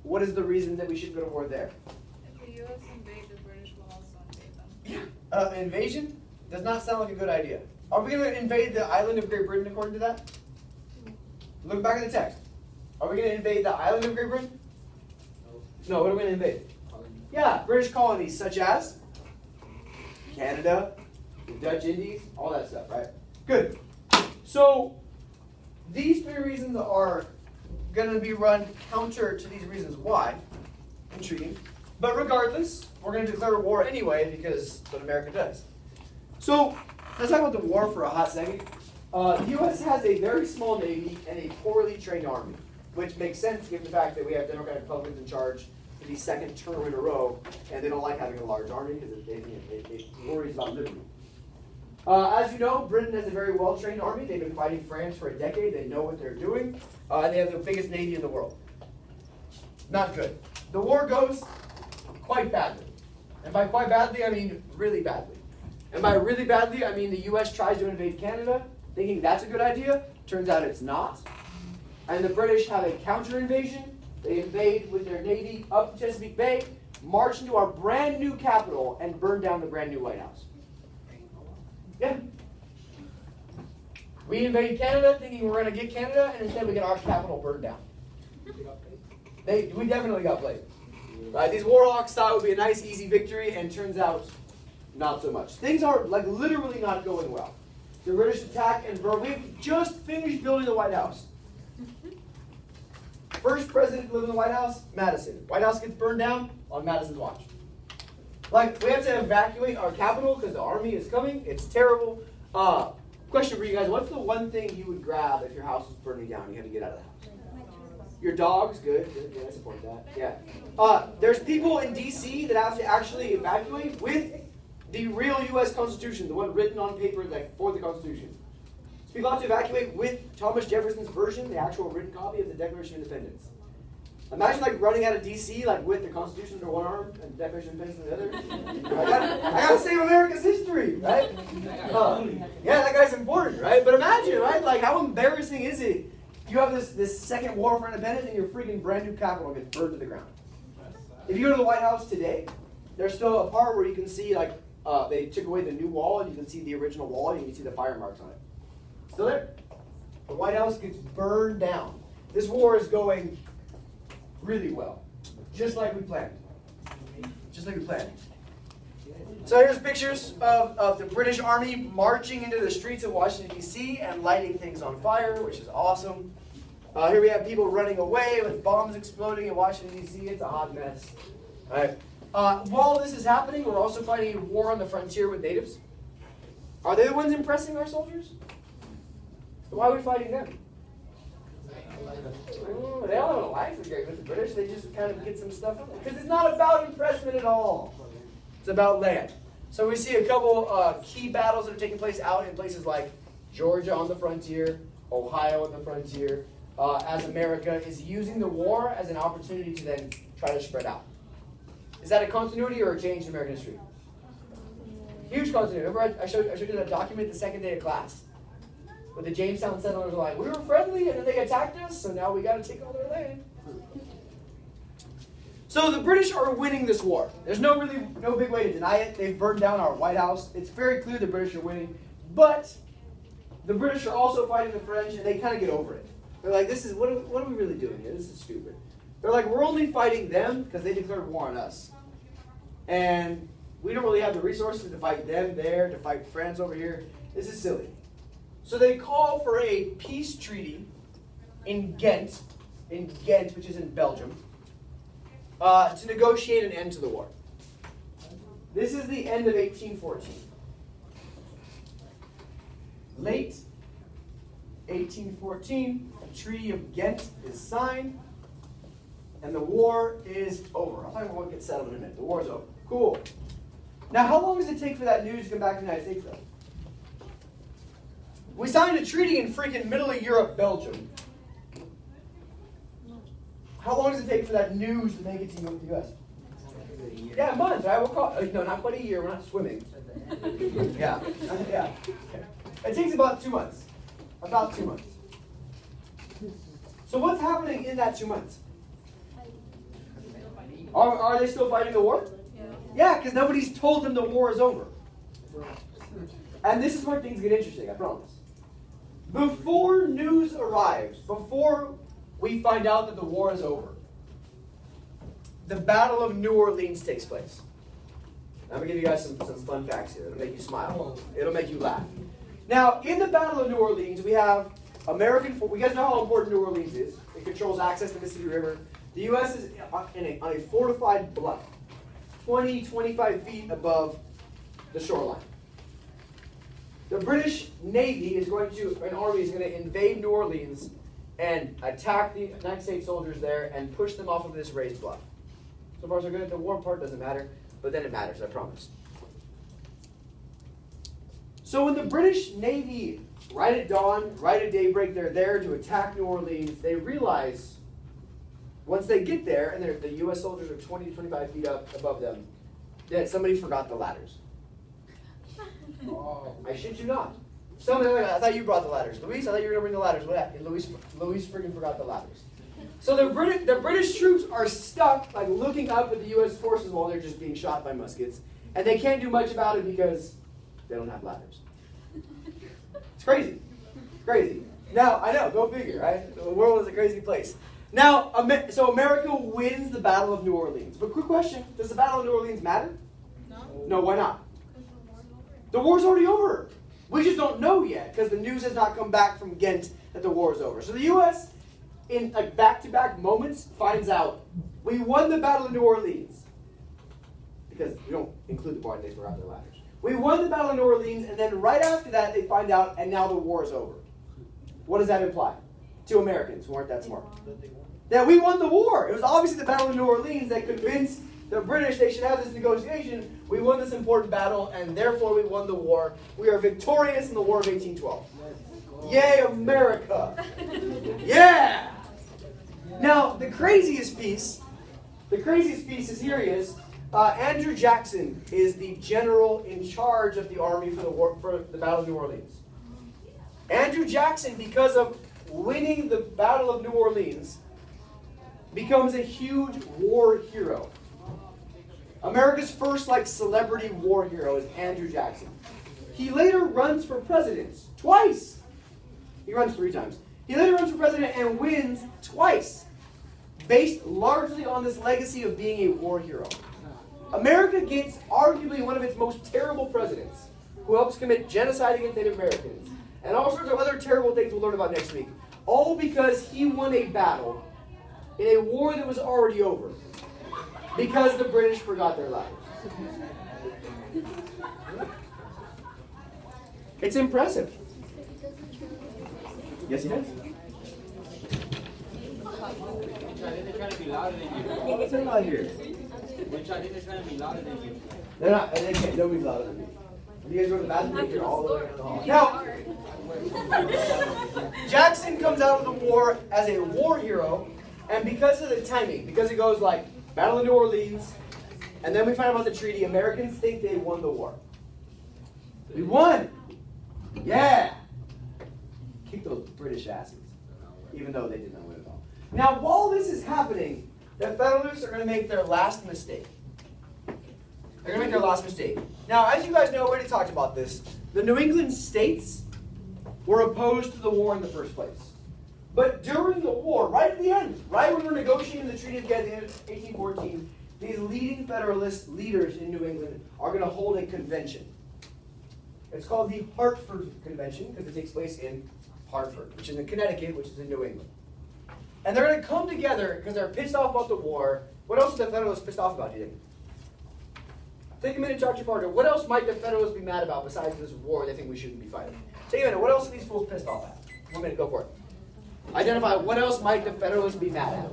Speaker 1: What is the reason that we should go to war there?
Speaker 6: If the U.S. invade, the British will also invade them.
Speaker 1: Invasion does not sound like a good idea. Are we going to invade the island of Great Britain according to that? Look back at the text. Are we going to invade the island of Great Britain? No, what are we going to invade? Yeah, British colonies such as Canada, the Dutch Indies, all that stuff, right? Good. So these three reasons are going to be run counter to these reasons why. Intriguing. But regardless, we're going to declare war anyway because that's what America does. So let's talk about the war for a hot second. The U.S. has a very small navy and a poorly trained army, which makes sense given the fact that we have Democratic Republicans in charge for the second term in a row, and they don't like having a large army because it worries about liberty. As you know, Britain has a very well-trained army. They've been fighting France for a decade. They know what they're doing. And they have the biggest navy in the world. Not good. The war goes quite badly. And by quite badly, I mean really badly. And by really badly, I mean the U.S. tries to invade Canada, thinking that's a good idea. Turns out it's not. And the British have a counter-invasion. They invade with their navy up Chesapeake Bay, march into our brand new capital, and burn down the brand new White House. Yeah. We invade Canada thinking we're going to get Canada, and instead we get our capital burned down. We definitely got played. Right? These warlocks thought it would be a nice, easy victory, and turns out not so much. Things are like literally not going well. The British attack and burn. We've just finished building the White House. First president to live in the White House, Madison. White House gets burned down on Madison's watch. Like, we have to evacuate our capital because the army is coming. It's terrible. Question for you guys. What's the one thing you would grab if your house was burning down and you had to get out of the house? Your dogs, good. Yeah, I support that. Yeah. There's people in D.C. that have to actually evacuate with the real U.S. Constitution, the one written on paper like for the Constitution. So people have to evacuate with Thomas Jefferson's version, the actual written copy of the Declaration of Independence. Imagine like running out of D.C. like with the Constitution under one arm and the Declaration of Independence in the other. I gotta save America's history, right? Yeah, that guy's important, right? But imagine, right? Like how embarrassing is it? You have this second war for independence and your freaking brand new capital gets burned to the ground. If you go to the White House today, there's still a part where you can see like they took away the new wall and you can see the original wall and you can see the fire marks on it. Still there? The White House gets burned down. This war is going really well. Just like we planned. Just like we planned. So here's pictures of the British Army marching into the streets of Washington, D.C. and lighting things on fire, which is awesome. Here we have people running away with bombs exploding in Washington, D.C. It's a hot mess. All right. While this is happening, we're also fighting a war on the frontier with natives. Are they the ones impressing our soldiers? Why are we fighting them? Ooh, they all have a life with the British. They just kind of get some stuff. Because it's not about impressment at all. It's about land. So we see a couple key battles that are taking place out in places like Georgia on the frontier, Ohio on the frontier, as America is using the war as an opportunity to then try to spread out. Is that a continuity or a change in American history? Huge continuity. Remember I showed you that document the second day of class? Where the Jamestown settlers were like, we were friendly and then they attacked us, so now we got to take all their land. So the British are winning this war. There's no big way to deny it. They've burned down our White House. It's very clear the British are winning. But the British are also fighting the French, and they kind of get over it. They're like, this is what are we really doing here? This is stupid. They're like, we're only fighting them because they declared war on us. And we don't really have the resources to fight them there, to fight France over here. This is silly. So they call for a peace treaty in Ghent, which is in Belgium, to negotiate an end to the war. This is the end of 1814. Late 1814, the Treaty of Ghent is signed, and the war is over. I'll talk about what gets settled in a minute. The war is over. Cool. Now, how long does it take for that news to come back to the United States, though? We signed a treaty in freaking middle of Europe, Belgium. How long does it take for that news to make it to the U.S.? Yeah, months, right? We'll call no, not quite a year. We're not swimming. Yeah. It takes about 2 months. About 2 months. So what's happening in that 2 months? Are they still fighting the war? Yeah, because nobody's told them the war is over. And this is where things get interesting, I promise. Before news arrives, before we find out that the war is over, the Battle of New Orleans takes place. I'm going to give you guys some fun facts here. It'll make you smile. It'll make you laugh. Now, in the Battle of New Orleans, we have American... You guys know how important New Orleans is. It controls access to the Mississippi River. The U.S. is on a fortified bluff, 20, 25 feet above the shoreline. The British Navy is going to, an army is going to invade New Orleans and attack the United States soldiers there and push them off of this raised bluff. So far so good. The war part doesn't matter, but then it matters, I promise. So when the British Navy, right at dawn, right at daybreak, they're there to attack New Orleans, they realize once they get there, and the U.S. soldiers are 20 to 25 feet up above them, that somebody forgot the ladders. Oh, I shit you not. I thought you brought the ladders. Luis, I thought you were going to bring the ladders. What happened? Luis freaking forgot the ladders. So the British troops are stuck, like looking up at the U.S. forces while they're just being shot by muskets. And they can't do much about it because they don't have ladders. It's crazy. Crazy. Now, I know, go figure, right? The world is a crazy place. Now, so America wins the Battle of New Orleans. But quick question, does the Battle of New Orleans matter?
Speaker 6: No.
Speaker 1: No, why not?
Speaker 6: Because the war's over.
Speaker 1: The war's already over. We just don't know yet because the news has not come back from Ghent that the war is over. So the U.S., in like back-to-back moments, finds out we won the Battle of New Orleans. Because we don't include the part they forgot their ladders. We won the Battle of New Orleans, and then right after that, they find out, and now the war is over. What does that imply to Americans who aren't that smart? That we won the war. It was obviously the Battle of New Orleans that convinced the British they should have this negotiation. We won this important battle, and therefore we won the war. We are victorious in the War of 1812. Yay, America! Yeah! Now, the craziest piece is here he is. Andrew Jackson is the general in charge of the army for the Battle of New Orleans. Andrew Jackson, because of winning the Battle of New Orleans, becomes a huge war hero. America's first celebrity war hero is Andrew Jackson. He later runs for president twice. He runs 3 times. He later runs for president and wins twice, based largely on this legacy of being a war hero. America gets arguably one of its most terrible presidents, who helps commit genocide against Native Americans, and all sorts of other terrible things we'll learn about next week. All because he won a battle in a war that was already over, because the British forgot their ladders. It's impressive. Yes, he does.
Speaker 2: They're trying to be louder than you.
Speaker 1: What's going on here?
Speaker 2: They're trying to be louder than you.
Speaker 1: They're not. They can't. Nobody's louder than me. You guys go to the bathroom, you hear all the way down the hall. Now, Jackson comes out of the war as a war hero, and because of the timing, because it goes like Battle of New Orleans, and then we find out about the treaty, Americans think they won the war. We won! Yeah! Kick those British asses, even though they did not win at all. Now, while this is happening, the Federalists are going to make their last mistake. They're going to make their last mistake. Now, as you guys know, we already talked about this. The New England states were opposed to the war in the first place. But during the war, right at the end, right when we're negotiating the treaty together at the end of 1814, these leading Federalist leaders in New England are going to hold a convention. It's called the Hartford Convention because it takes place in Hartford, which is in Connecticut, which is in New England. And they're going to come together because they're pissed off about the war. What else is the Federalists pissed off about, do you think? Take a minute to talk to your partner. What else might the Federalists be mad about besides this war they think we shouldn't be fighting? Take a minute. What else are these fools pissed off at? 1 minute, go for it. Identify what else might the Federalists be mad at?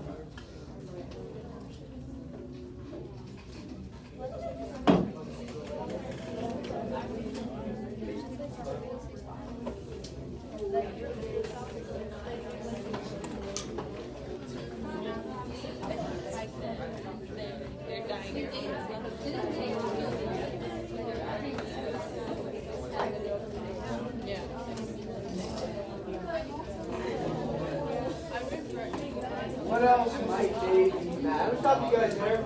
Speaker 1: What else might they be mad? Let's stop you guys there.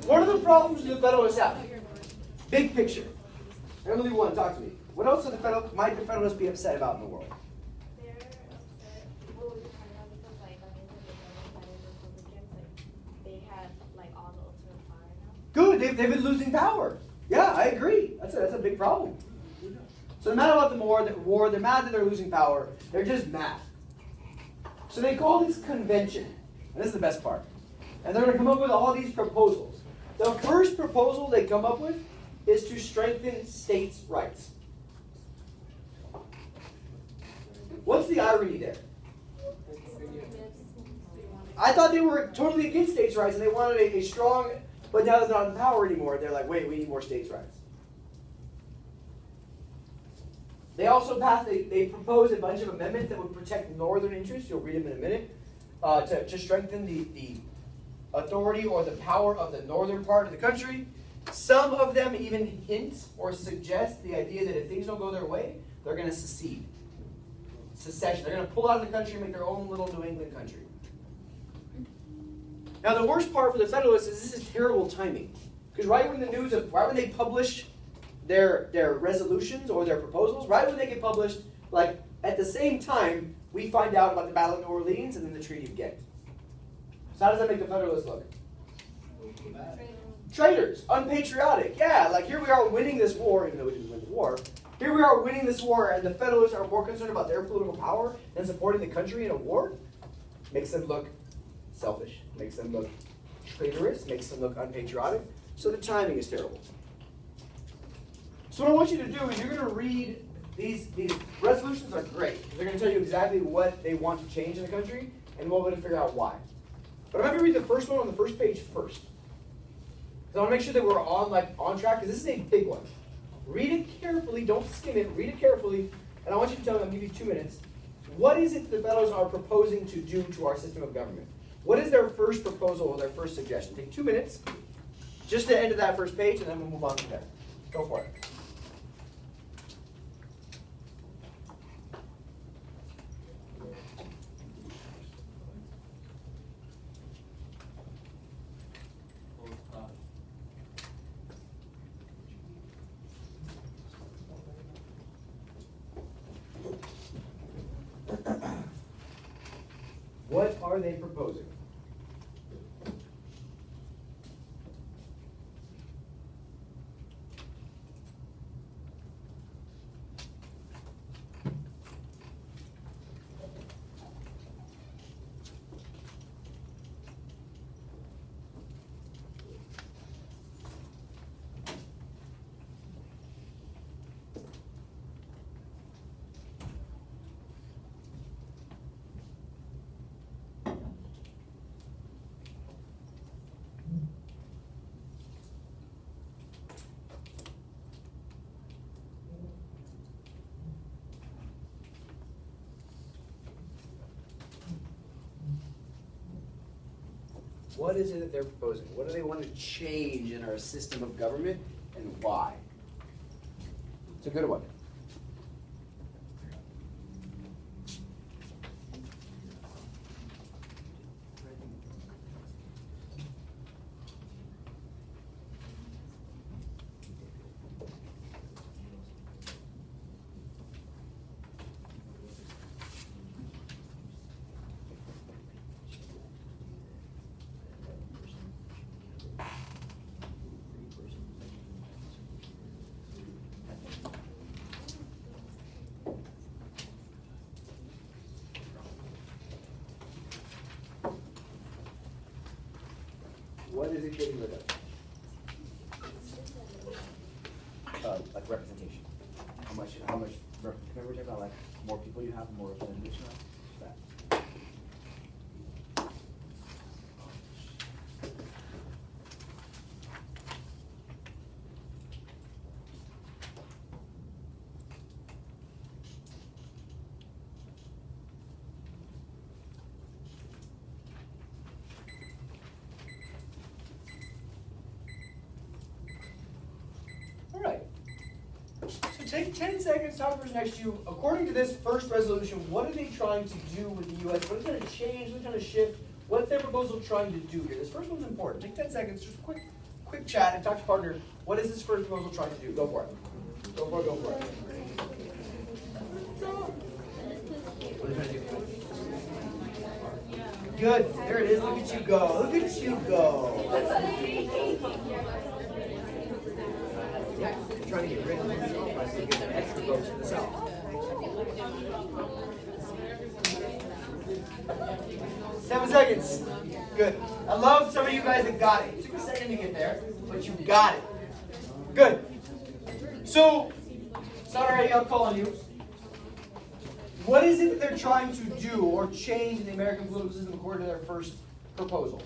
Speaker 1: What are the problems do the Federalists have? Big picture. Emily, one, talk to me. What else might the Federalists be upset about in the world?
Speaker 5: They're upset. Well, we were talking about because, like, I mean, the Republicans, they had, all the ultimate power now.
Speaker 1: Good, they've been losing power. Yeah, I agree. That's a big problem. So no matter what the war, they're mad that they're losing power. They're just mad. So they call this convention, and this is the best part. And they're going to come up with all these proposals. The first proposal they come up with is to strengthen states' rights. What's the irony there? I thought they were totally against states' rights, and they wanted a strong, but now they're not in power anymore. They're like, wait, we need more states' rights. They also passed, they proposed a bunch of amendments that would protect northern interests, you'll read them in a minute, to strengthen the authority or the power of the northern part of the country. Some of them even hint or suggest the idea that if things don't go their way, they're going to secede. Secession. They're going to pull out of the country and make their own little New England country. Now the worst part for the Federalists is this is terrible timing. Because right when they publish their resolutions or their proposals, right when they get published, Like, at the same time, we find out about the Battle of New Orleans and then the Treaty of Ghent. So how does that make the Federalists look? Traitors, unpatriotic. Yeah, like here we are winning this war, even though we didn't win the war. Here we are winning this war, and the Federalists are more concerned about their political power than supporting the country in a war. Makes them look selfish, makes them look traitorous, makes them look unpatriotic. So the timing is terrible. So what I want you to do is you're going to read these resolutions are great. They're going to tell you exactly what they want to change in the country, and we'll be able to figure out why. But I'm going to read the first one on the first page first. Because I want to make sure that we're on track, because this is a big one. Read it carefully, don't skim it, read it carefully, and I want you to tell me, I'll give you 2 minutes, what is it the Federalists are proposing to do to our system of government? What is their first proposal or their first suggestion? Take 2 minutes, just to end of that first page, and then we'll move on from there. Go for it. What are they proposing? What is it that they're proposing? What do they want to change in our system of government, and why? It's a good one. What is it getting rid of? Like representation. How much, remember we talked about like more people you have, more representation you have? That. All right. So take 10 seconds, talk to the person next to you. According to this first resolution, what are they trying to do with the U.S.? What is going to change? What's going to shift? What's their proposal trying to do here? This first one's important. Take 10 seconds, just a quick chat, and talk to your partner. What is this first proposal trying to do? Go for it. Go for it, go for it. What are they trying to do? Good. There it is. Look at you go. Look at you go. Yeah, trying to get rid of the compromise so you get the extra votes in the South. 7 seconds. Good. I love some of you guys that got it. It took a second to get there, but you got it. Good. So, sorry, I'll call on you. What is it that they're trying to do or change in the American political system according to their first proposal?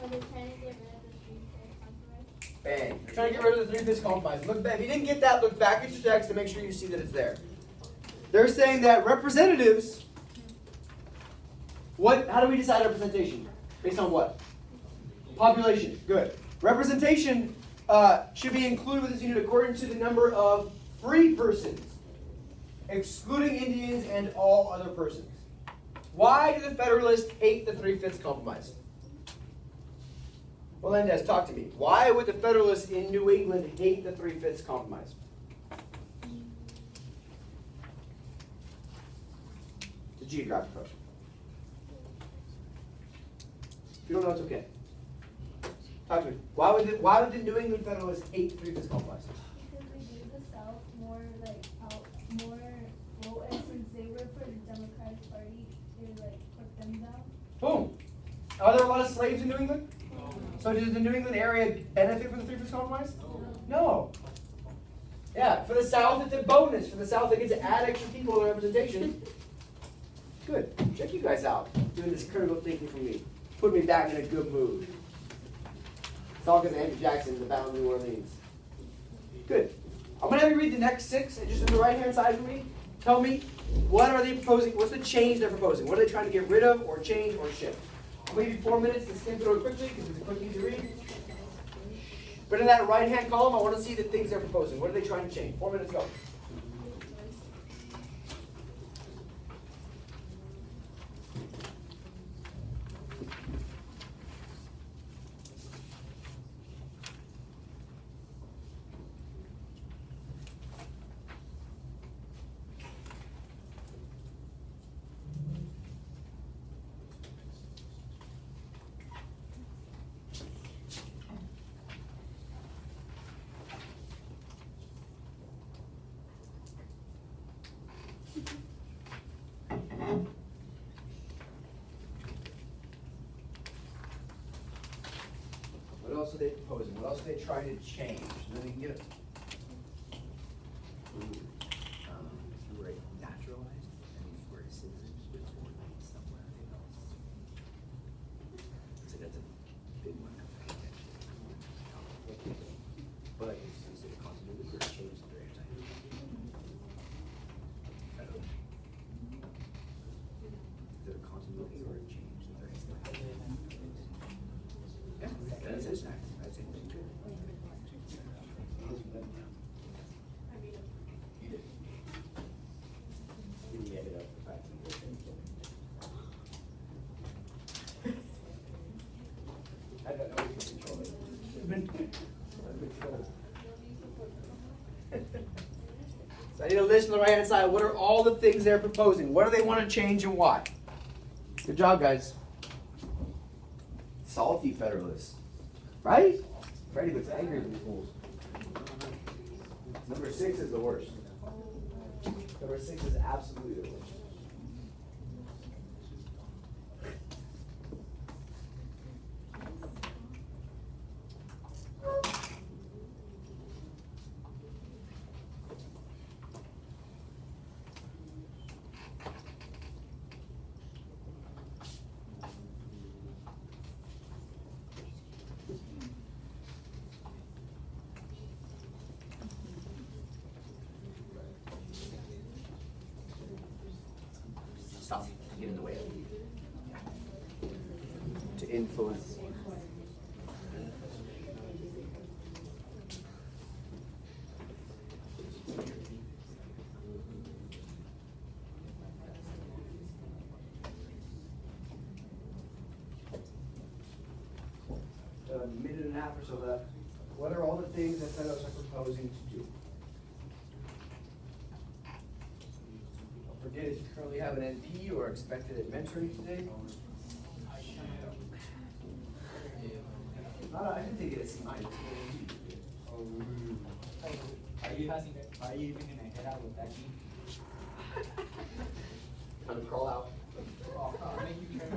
Speaker 5: Well, they're trying to get rid of the 3-5 compromise.
Speaker 1: Bang. They're trying to get rid of the 3/5 compromise. Look back. If you didn't get that, look back at your text to make sure you see that it's there. They're saying that representatives, how do we decide representation? Based on what? Population. Good. Representation should be included with this unit according to the number of free persons, excluding Indians and all other persons. Why do the Federalists hate the 3/5 compromise? Melendez, talk to me. Why would the Federalists in New England hate the 3/5 compromise? The geographic approach. If you don't know, it's okay. Talk to me. Why would the New England Federalists hate the three-fifths compromise?
Speaker 6: Because they gave the South more more vote, and since they were for the Democratic Party, they put them down.
Speaker 1: Boom. Are there a lot of slaves in New England? No. So does the New England area benefit from the three-fifths compromise? No. Yeah, for the South, it's a bonus. For the South, they get to add extra people to the representation. Good. Check you guys out doing this critical thinking for me. Put me back in a good mood. It's all because of Andrew Jackson and the Battle of New Orleans. Good. I'm going to have you read the next 6, and just on the right-hand side for me, tell me, what are they proposing? What's the change they're proposing? What are they trying to get rid of, or change, or shift? I'll give you 4 minutes to skim through it quickly, because it's a quick, easy read. But in that right-hand column, I want to see the things they're proposing. What are they trying to change? 4 minutes, go. What else are they proposing? What else are they trying to change? And then we can get it.
Speaker 8: Where it naturalized, and where citizenship or somewhere else. So that's a big one. But is it a continuity or a change in their anti? Is it a continuity or a change in their anti? Yeah, that's it. That's it. You did. Did you edit out the fact that
Speaker 1: I don't know if you can control it. So I need a list on the right-hand side. What are all the things they're proposing? What do they want to change and why? Good job, guys. Salty Federalists. Right? Freddie looks angry at these fools. Number 6 is the worst. Number 6 is absolutely the worst.
Speaker 8: Stop. Get in the way.
Speaker 1: To influence. A minute and a half or so left. What are all the things that Federalists are proposing to do? Don't forget, if you currently have an NP or expected at mentoring today. I didn't think it a C minus.
Speaker 2: Are you even gonna head out with that key?
Speaker 1: Time to crawl out.
Speaker 2: Oh, make you carry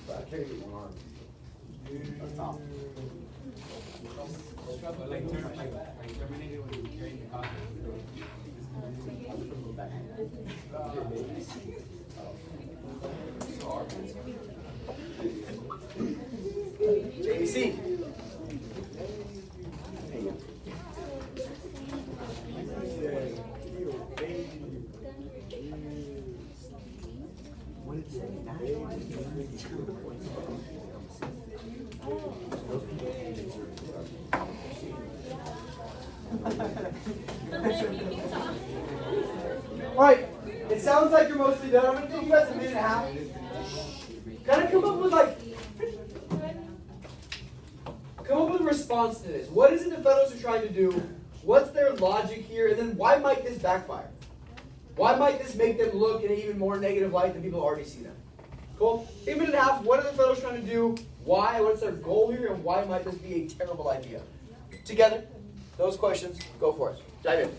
Speaker 1: But I carry it with one arm. Up top.
Speaker 2: like Terminator when you carry the coffin.
Speaker 1: I'll just put it back. JVC.
Speaker 8: What did it say? Naturalized. Those people can't
Speaker 1: All right. It sounds like you're mostly done. I'm going to give you guys a minute and a half. Gotta come up with a response to this. What is it the Federalists are trying to do? What's their logic here? And then why might this backfire? Why might this make them look in an even more negative light than people already see them? Cool? 8 minute and a half, what are the Federalists trying to do? Why? What's their goal here? And why might this be a terrible idea? Together, those questions, go for it. Dive in.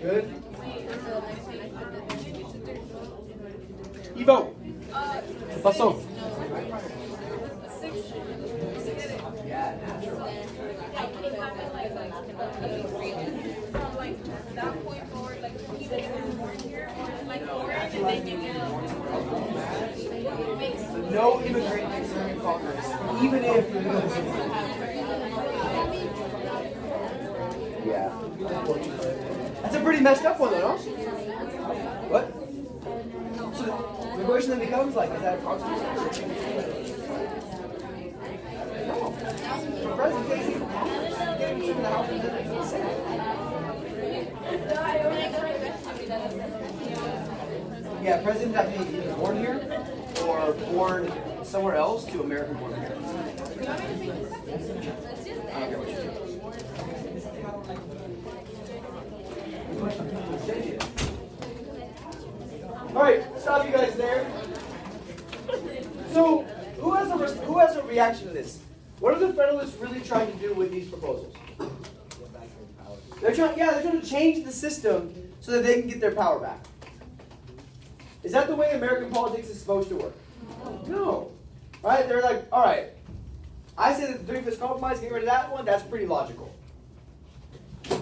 Speaker 1: Good. Evo. ¿Qué pasó? No immigrant can serve in Congress, even if you're yeah. That's a pretty messed up one, though, no? What? So the question then becomes like, is that a constitution? No. For President Casey, getting him in the House of Representatives and the Senate. Yeah, President have to be either born here or born somewhere else to American-born parents. I don't care what you do. All right, stop you guys there. So, who has a reaction to this? What are the Federalists really trying to do with these proposals? They're trying to change the system so that they can get their power back. Is that the way American politics is supposed to work? No. Right? They're like, all right, I say that the Three-Fifths Compromise, get rid of that one, that's pretty logical.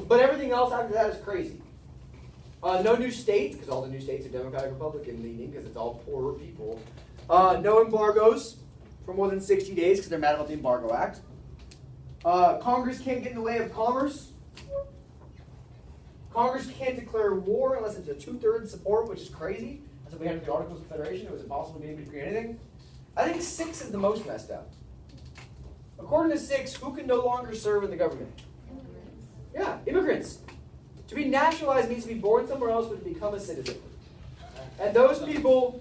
Speaker 1: But everything else after that is crazy. No new states, because all the new states are Democratic Republican leaning, because it's all poorer people. No embargoes for more than 60 days, because they're mad about the Embargo Act. Congress can't get in the way of commerce. Congress can't declare war unless it's a 2/3 support, which is crazy. That's what we had with the Articles of Confederation. It was impossible to be able to create anything. I think 6 is the most messed up. According to 6, who can no longer serve in the government? Yeah, immigrants. To be naturalized means to be born somewhere else, but to become a citizen. And those people,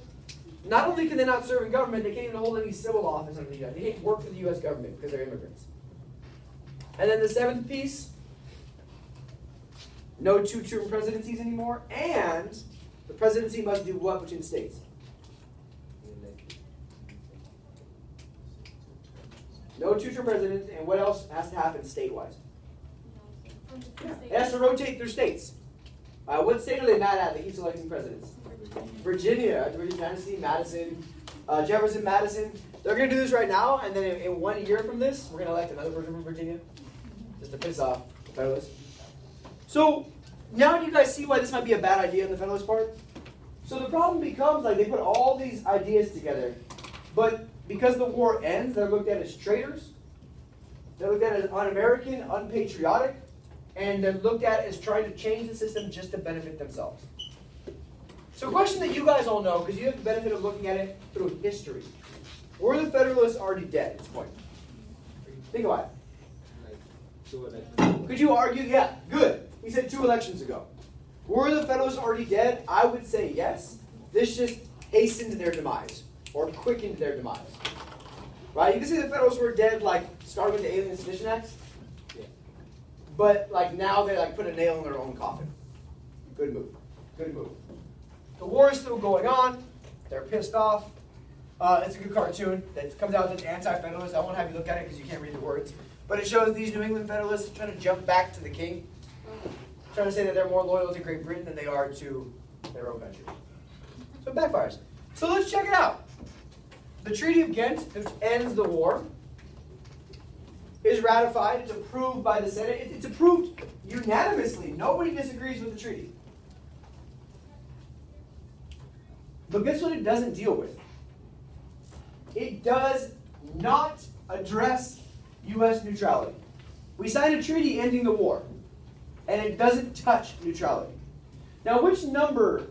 Speaker 1: not only can they not serve in government, they can't even hold any civil office under the U.S. They can't work for the U.S. government because they're immigrants. And then the 7th piece, no 2-term presidencies anymore, and the presidency must do what between the states? No 2-term president, and what else has to happen statewide? It has to rotate through states. What state are they mad at that keeps electing presidents? Virginia, Tennessee, Madison, Jefferson, Madison. They're going to do this right now, and then in 1 year from this, we're going to elect another person from Virginia, just to piss off the Federalists. So now do you guys see why this might be a bad idea on the Federalist part? So the problem becomes, like, they put all these ideas together, but because the war ends, they're looked at as traitors. They're looked at as un-American, unpatriotic, and they're looked at as trying to change the system just to benefit themselves. So a question that you guys all know, because you have the benefit of looking at it through history. Were the Federalists already dead at this point? Think about it. Could you argue? Yeah, good. He said 2 elections ago. Were the Federalists already dead? I would say yes. This just hastened their demise, or quickened their demise. Right? You can see the Federalists were dead, like, starting with the Alien Sedition Acts. But, like, now they, like, put a nail in their own coffin. Good move. Good move. The war is still going on. They're pissed off. It's a good cartoon that comes out with anti-Federalists. I won't have you look at it because you can't read the words. But it shows these New England Federalists trying to jump back to the king. Trying to say that they're more loyal to Great Britain than they are to their own country. So it backfires. So let's check it out. The Treaty of Ghent, which ends the war, is ratified. It's approved by the Senate. It's approved unanimously. Nobody disagrees with the treaty. But guess what it doesn't deal with? It does not address U.S. neutrality. We signed a treaty ending the war, and it doesn't touch neutrality. Now, which number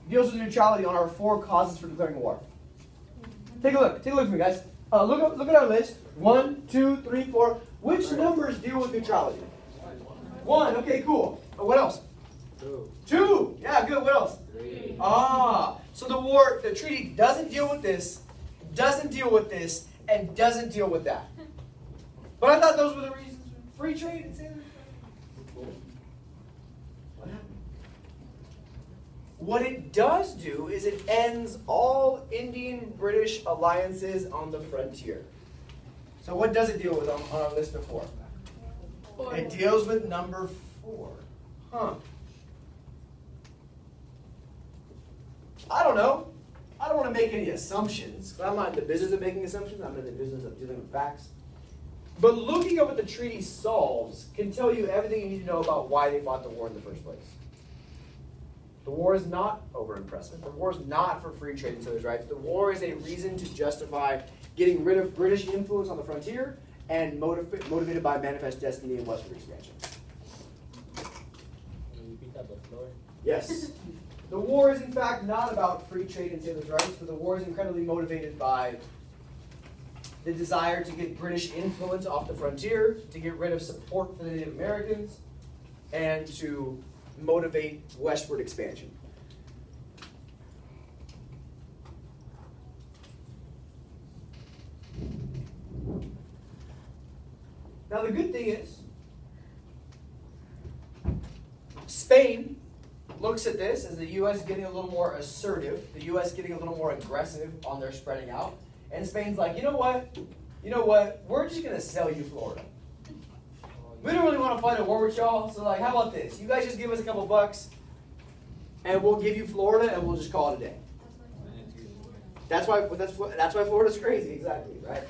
Speaker 1: deals with neutrality on our 4 causes for declaring war? Take a look. Take a look at me, guys. Look at our list. 1, 2, 3, 4. Which numbers deal with neutrality? 1. Okay, cool. What else? 2. Yeah, good. What else?
Speaker 8: 3.
Speaker 1: So the treaty doesn't deal with this, doesn't deal with this, and doesn't deal with that. But I thought those were the reasons. Free trade and sailors. What happened? What it does do is it ends all Indian-British alliances on the frontier. So what does it deal with on our list of 4? It deals with number 4. Huh. I don't know. I don't want to make any assumptions. I'm not in the business of making assumptions. I'm in the business of dealing with facts. But looking at what the treaty solves can tell you everything you need to know about why they fought the war in the first place. The war is not over impressment. The war is not for free trade and sailors' rights. The war is a reason to justify getting rid of British influence on the frontier and motivated by manifest destiny and westward expansion.
Speaker 2: Can you repeat that before?
Speaker 1: Yes. The war is in fact not about free trade and sailors' rights, but the war is incredibly motivated by the desire to get British influence off the frontier, to get rid of support for the Native Americans, and to motivate westward expansion. Now the good thing is, Spain looks at this as the U.S. getting a little more assertive, the U.S. getting a little more aggressive on their spreading out, and Spain's like, you know what, we're just going to sell you Florida. We don't really want to fight a war with y'all, so like, how about this? You guys just give us a couple bucks, and we'll give you Florida, and we'll just call it a day. That's why Florida's crazy, exactly, right?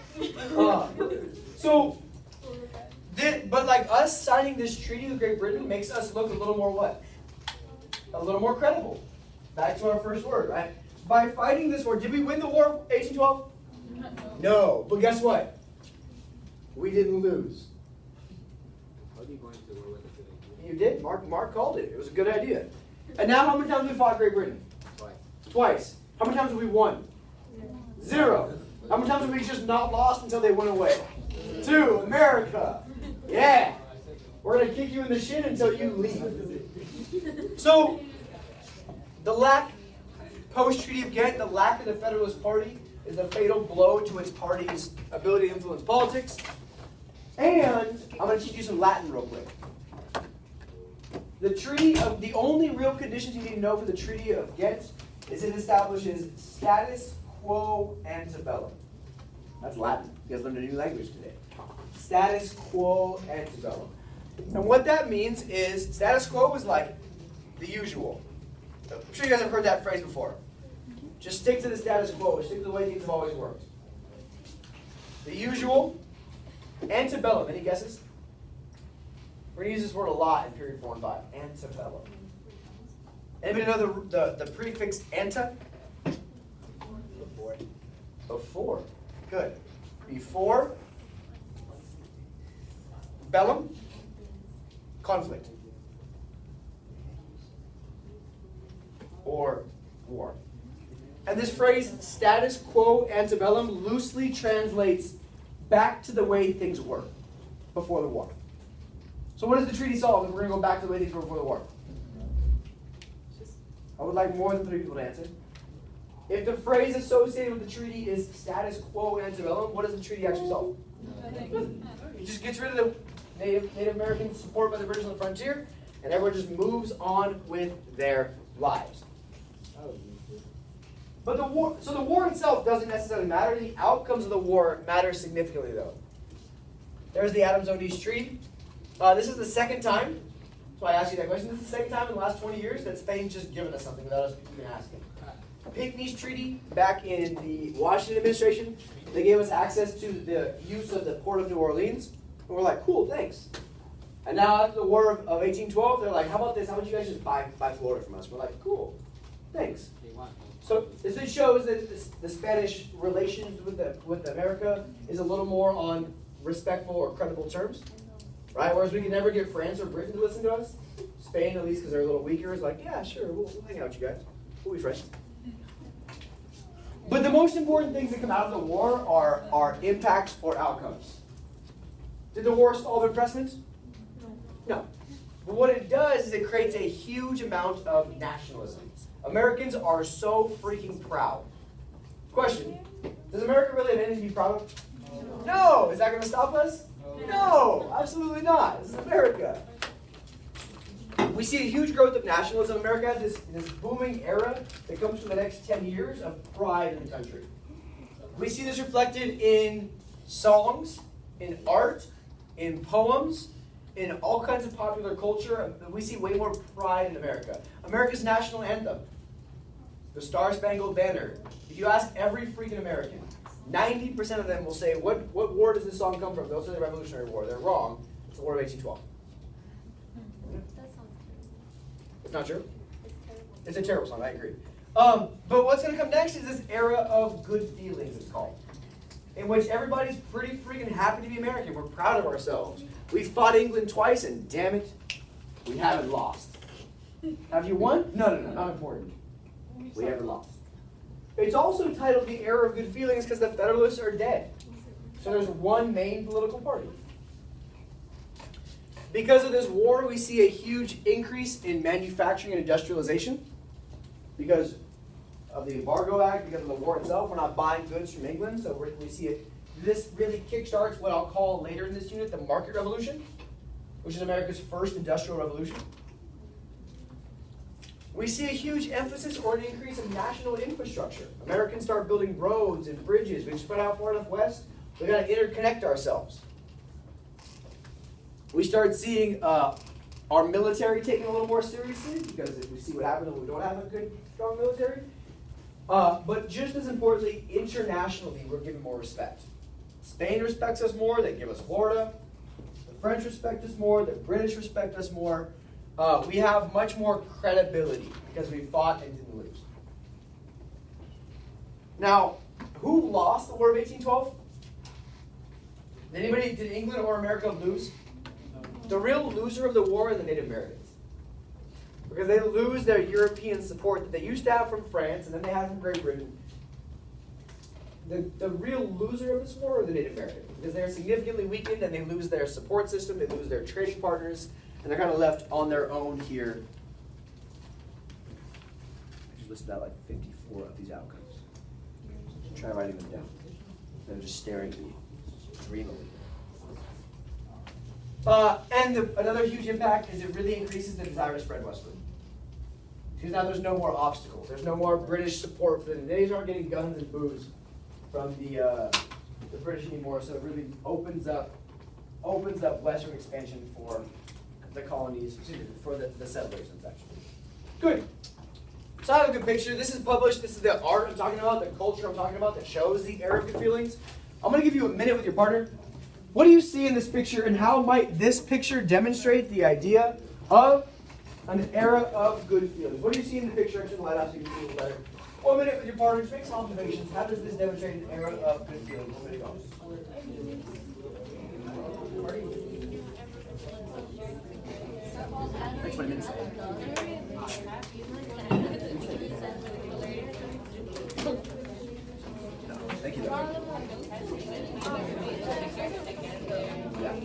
Speaker 1: But like us signing this treaty with Great Britain makes us look a little more what? A little more credible. Back to our first word, right? By fighting this war, did we win the war of 1812? No, but guess what? We didn't lose.
Speaker 8: How are you going to war with it?
Speaker 1: You did. Mark called it. It was a good idea. And now how many times have we fought Great Britain? Twice. How many times have we won? 0. How many times have we just not lost until they went away? 2. America. Yeah. We're going to kick you in the shin until you leave. So, the lack, post-Treaty of Ghent, the lack of the Federalist Party is a fatal blow to its party's ability to influence politics. And I'm going to teach you some Latin real quick. The only real conditions you need to know for the Treaty of Ghent is it establishes status quo ante bellum. That's Latin. You guys learned a new language today. Status quo ante bellum. And what that means is status quo is like the usual. I'm sure you guys have heard that phrase before. Just stick to the status quo. Stick to the way things have always worked. The usual. Antebellum. Any guesses? We're going to use this word a lot in period 4 and 5. Antebellum. Anybody know the prefix ante? Before. Good. Before. Bellum. Conflict. Or war. And this phrase, status quo antebellum, loosely translates back to the way things were before the war. So what does the treaty solve if we're going to go back to the way things were before the war? I would like more than 3 people to answer. If the phrase associated with the treaty is status quo antebellum, what does the treaty actually solve? It just gets rid of the Native American support by the British on the frontier, and everyone just moves on with their lives. But the war itself doesn't necessarily matter. The outcomes of the war matter significantly, though. There's the Adams-Onis Treaty. This is the second time, so I asked you that question. This is the second time in the last 20 years that Spain's just given us something without us even asking. Pinckney's Treaty, back in the Washington administration, they gave us access to the use of the Port of New Orleans. And we're like, cool, thanks. And now after the War of 1812, they're like, how about this? How about you guys just buy Florida from us? We're like, cool, thanks. So this shows that the Spanish relations with America is a little more on respectful or credible terms, right? Whereas we can never get France or Britain to listen to us. Spain, at least because they're a little weaker, is like, yeah, sure, we'll hang out with you guys. We'll be friends. But the most important things that come out of the war are impacts or outcomes. Did the war solve impressment? No. But what it does is it creates a huge amount of nationalism. Americans are so freaking proud. Question, does America really have anything to be proud of? No. Is that going to stop us? No, absolutely not. This is America. We see a huge growth of nationalism. America has this booming era that comes for the next 10 years of pride in the country. We see this reflected in songs, in art, in poems, in all kinds of popular culture. We see way more pride in America. America's national anthem, the Star-Spangled Banner. If you ask every freaking American, 90% of them will say, what war does this song come from? They'll say the Revolutionary War. They're wrong. It's the War of 1812.
Speaker 7: That sounds terrible.
Speaker 1: It's not true?
Speaker 7: It's terrible.
Speaker 1: It's a terrible song, I agree. But what's going to come next is this era of good feelings, it's called, in which everybody's pretty freaking happy to be American. We're proud of ourselves. We fought England twice, and damn it, we haven't lost. Have you won? No, not important. We haven't lost. It's also titled the Era of Good Feelings because the Federalists are dead. So there's one main political party. Because of this war, we see a huge increase in manufacturing and industrialization. Because of the Embargo Act, because of the war itself, we're not buying goods from England, so we see it. This really kickstarts what I'll call later in this unit the market revolution, which is America's first industrial revolution. We see a huge emphasis or an increase in national infrastructure. Americans start building roads and bridges. We've spread out far enough west. We've got to interconnect ourselves. We start seeing our military taken a little more seriously because we see what happens when we don't have a good, strong military. But just as importantly, internationally, we're given more respect. Spain respects us more. They give us Florida. The French respect us more. The British respect us more. We have much more credibility because we fought and didn't lose. Now, who lost the War of 1812? Did England or America lose? The real loser of the war are the Native Americans. Because they lose their European support that they used to have from France and then they had from Great Britain. The real loser of this war are the Native Americans. Because they're significantly weakened and they lose their support system, they lose their trading partners, and they're kind of left on their own here. I just listed out like 54 of these outcomes. Try writing them down. They're just staring at me dreamily. Another huge impact is it really increases the desire to spread westward. Because now there's no more obstacles. There's no more British support for them. They aren't getting guns and booze from the British anymore. So it really opens up western expansion for the colonies, for the settlers, actually. Good. So I have a good picture. This is published. This is the art I'm talking about, the culture I'm talking about that shows the era of good feelings. I'm going to give you a minute with your partner. What do you see in this picture, and how might this picture demonstrate the idea of an era of good feelings? What do you see in the picture? I should light up so you can see it better. 1 minute with your partner. Just make some observations. How does this demonstrate an era of good feelings? 1 minute go. Next 20 minutes. Thank you. Yeah,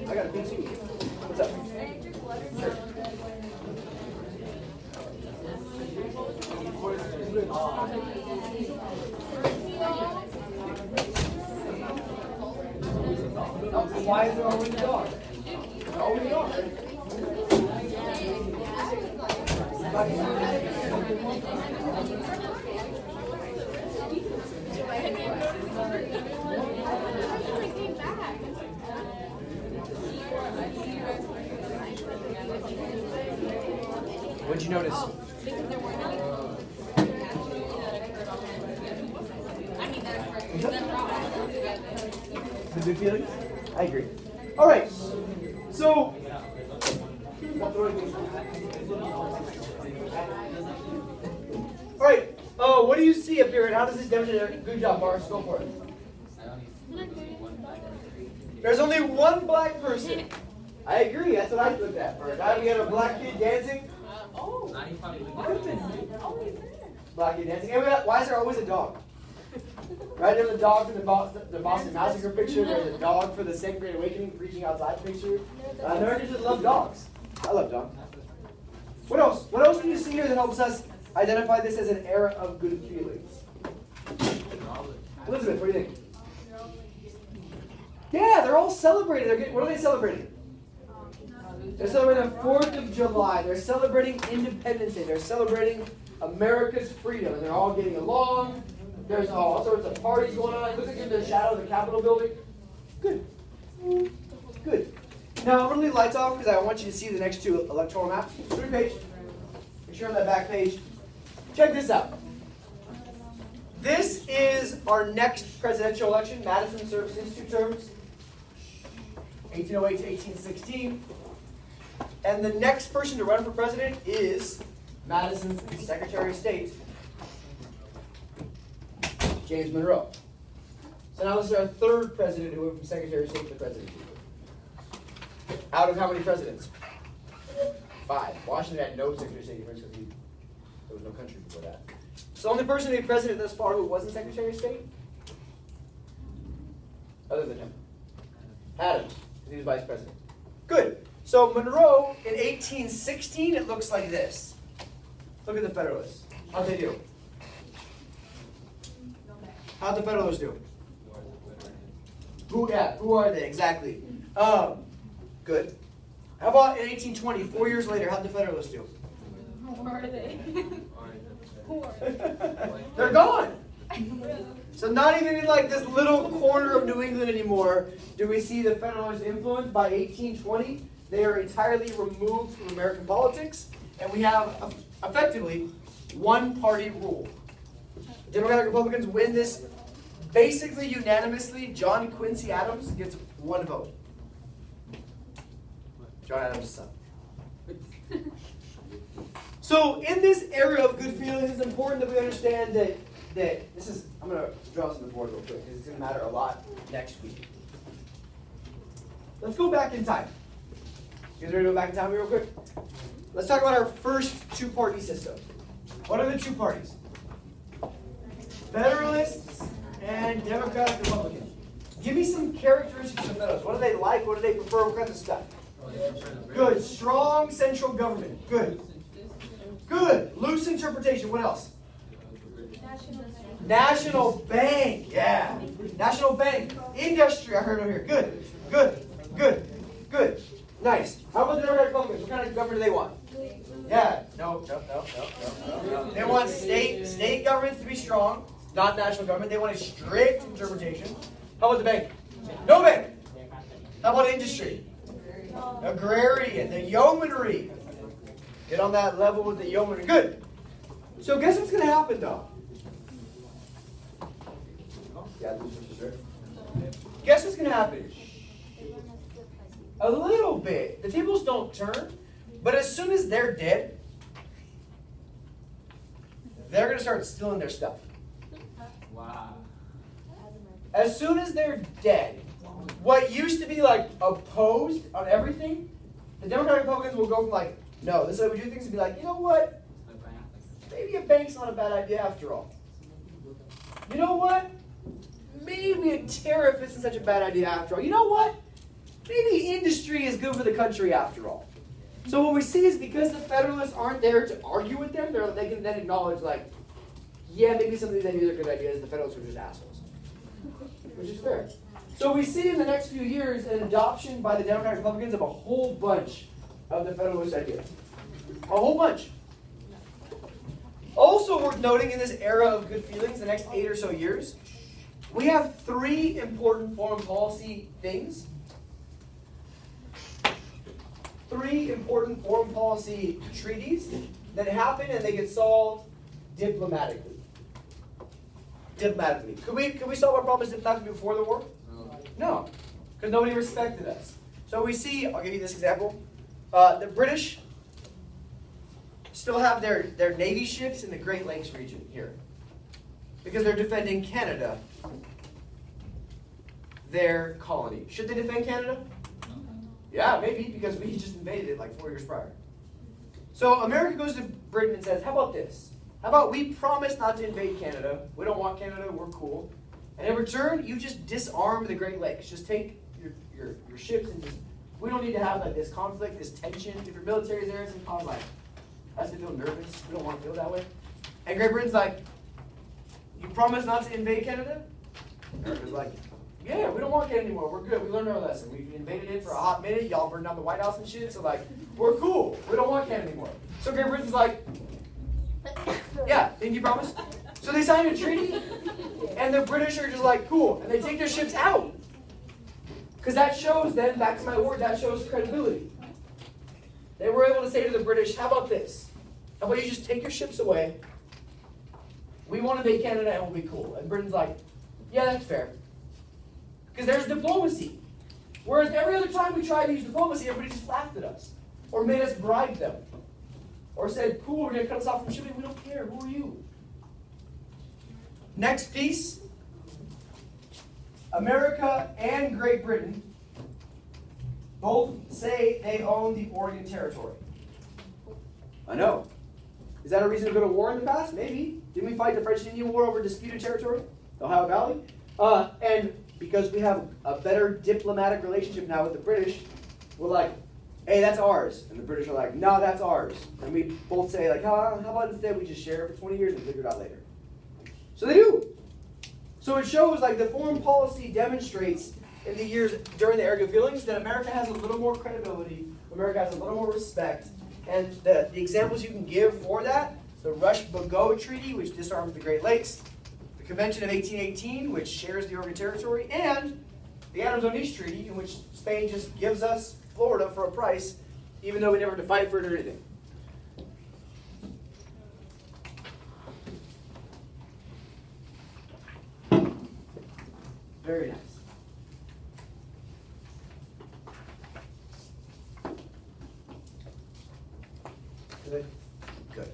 Speaker 1: I got a good seat. What's up? Sure. Why is there always a dog? There's always a dog, right? What'd you notice? The good feelings? I agree. All right. So, all right. Oh, what do you see up here, and how does this demonstrate? Good job, Mars. Go for it. There's only one black person. I agree. That's what I looked at first. We had a black kid dancing.
Speaker 3: Oh.
Speaker 2: Nah, he probably went.
Speaker 3: Oh, he's there.
Speaker 1: Blackie dancing. And why is there always a dog? Right, there's a dog for the Boston Massacre picture. There's a dog for the Second Great Awakening preaching outside picture. Americans just love dogs. I love dogs. What else? What else do you see here that helps us identify this as an era of good feelings? Elizabeth, what do you think? Yeah, they're all celebrating. What are they celebrating? They're celebrating the 4th of July. They're celebrating Independence Day. They're celebrating America's freedom. And they're all getting along. There's all sorts of parties going on. It looks like in the shadow of the Capitol building. Good. Good. Now, I'm going to leave the lights off because I want you to see the next two electoral maps. Turn your page. Make sure on that back page. Check this out. This is our next presidential election. Madison served his 2 terms, 1808 to 1816. And the next person to run for president is Madison's Secretary of State, James Monroe. So now this is our 3rd president who went from Secretary of State to presidency. Out of how many presidents? 5. Washington had no Secretary of State because there was no country before that. So the only person to be president thus far who wasn't Secretary of State? Other than him. Adams, because he was vice president. Good. So Monroe, in 1816, it looks like this. Look at the Federalists. How'd they do? How'd the Federalists do? Who are they? Exactly. Good. How about in 1820, 4 years later, how'd the Federalists do?
Speaker 6: Who are they? Who are
Speaker 1: They're gone. So not even in like this little corner of New England anymore do we see the Federalist influence. By 1820, they are entirely removed from American politics, and we have effectively one-party rule. Democratic Republicans win this basically unanimously. John Quincy Adams gets 1 vote. John Adams' son. So in this era of good feelings, it's important that we understand that this is, I'm going to draw this on the board real quick because it's going to matter a lot next week. Let's go back in time. You guys ready to go back in time real quick? Let's talk about our first 2-party system. What are the 2 parties? Federalists and Democratic Republicans. Give me some characteristics of the Federalists. What do they like? What do they prefer? What kinds of stuff? Good. Strong central government. Good. Good. Loose interpretation. What else? National bank. Yeah. National bank. Industry. I heard over here. Good. Good. Good. Good. Nice. How about the Democratic Republicans? What kind of government do they want? Yeah. No. They want state governments to be strong, not national government. They want a strict interpretation. How about the bank? No bank. How about industry? Agrarian, the yeomanry. Get on that level with the yeomanry. Good. So guess what's going to happen, though? Guess what's going to happen? A little bit. The tables don't turn, but as soon as they're dead, they're going to start stealing their stuff.
Speaker 2: Wow.
Speaker 1: As soon as they're dead, what used to be like opposed on everything, the Democratic Republicans will go from like, no, this is how we do things, to be like, you know what? Maybe a bank's not a bad idea after all. You know what? Maybe a tariff isn't such a bad idea after all. You know what? Maybe industry is good for the country after all. So what we see is because the Federalists aren't there to argue with them, they can then acknowledge like, yeah, maybe some of these ideas are good ideas. The Federalists are just assholes. Which is fair. So we see in the next few years an adoption by the Democratic Republicans of a whole bunch of the Federalist ideas. A whole bunch. Also worth noting in this era of good feelings, the next 8 or so years, we have 3 important foreign policy things. 3 important foreign policy treaties that happen and they get solved diplomatically. Diplomatically. Could we solve our problems diplomatically before the war? No, because nobody respected us. So we see, I'll give you this example. The British still have their Navy ships in the Great Lakes region here. Because they're defending Canada, their colony. Should they defend Canada? Yeah, maybe, because we just invaded it like 4 years prior. So America goes to Britain and says, how about this? How about we promise not to invade Canada? We don't want Canada, we're cool. And in return, you just disarm the Great Lakes. Just take your ships and just, we don't need to have like this conflict, this tension. If your military is there, it's going to cause like us to feel nervous. We don't want to feel that way. And Great Britain's like, you promise not to invade Canada? America's like, yeah, we don't want Canada anymore. We're good. We learned our lesson. We invaded it for a hot minute. Y'all burned down the White House and shit. So like, we're cool. We don't want Canada anymore. So Great Britain's like, yeah, didn't you promise? So they signed a treaty, and the British are just like, cool. And they take their ships out. Because that shows then, back to my word, that shows credibility. They were able to say to the British, how about this? How about you just take your ships away? We want to invade Canada and we'll be cool. And Britain's like, yeah, that's fair. Because there's diplomacy. Whereas every other time we tried to use diplomacy, everybody just laughed at us. Or made us bribe them. Or said, cool, we're going to cut us off from shipping. We don't care. Who are you? Next piece. America and Great Britain both say they own the Oregon Territory. I know. Is that a reason to go to war in the past? Maybe. Didn't we fight the French and Indian War over disputed territory? The Ohio Valley? And because we have a better diplomatic relationship now with the British, we're like, hey, that's ours. And the British are like, no, that's ours. And we both say, like, how about instead we just share it for 20 years and figure it out later? So they do. So it shows, like, the foreign policy demonstrates in the years during the Era of Feelings that America has a little more credibility, America has a little more respect, and the examples you can give for that, the Rush-Bagot Treaty, which disarms the Great Lakes, the Convention of 1818, which shares the Oregon Territory, and the Adams-Onis Treaty, in which Spain just gives us Florida for a price, even though we never had to fight for it or anything. Very nice. Good. Good.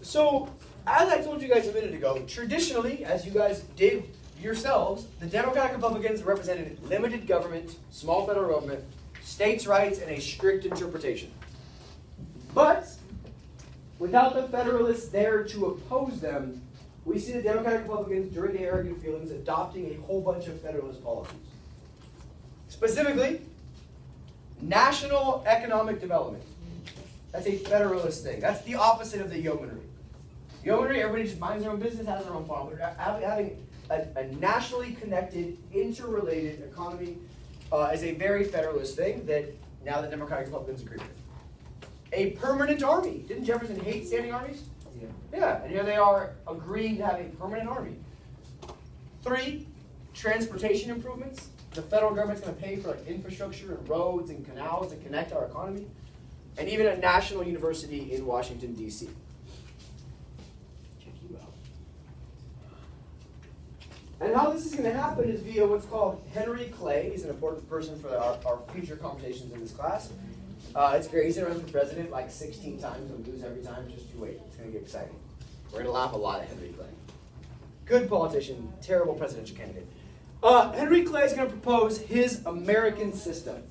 Speaker 1: So, as I told you guys a minute ago, traditionally, as you guys did yourselves, the Democratic Republicans represented limited government, small federal government, states' rights, and a strict interpretation. But, without the Federalists there to oppose them, we see the Democratic Republicans during the Era of New Feelings adopting a whole bunch of Federalist policies. Specifically, national economic development. That's a Federalist thing. That's the opposite of the yeomanry. Yeomanry, everybody just minds their own business, has their own farm. But having a nationally connected, interrelated economy is a very Federalist thing that now the Democratic Republicans agree with. A permanent army. Didn't Jefferson hate standing armies? Yeah, and here they are agreeing to have a permanent army. 3, transportation improvements. The federal government's going to pay for like infrastructure and roads and canals to connect our economy. And even a national university in Washington, D.C. Check you out. And how this is going to happen is via what's called Henry Clay. He's an important person for our future conversations in this class. It's great. He's going to run for president like 16 times and lose every time. Just you wait. It's going to get exciting. We're going to laugh a lot at Henry Clay. Good politician, terrible presidential candidate. Henry Clay is going to propose his American system.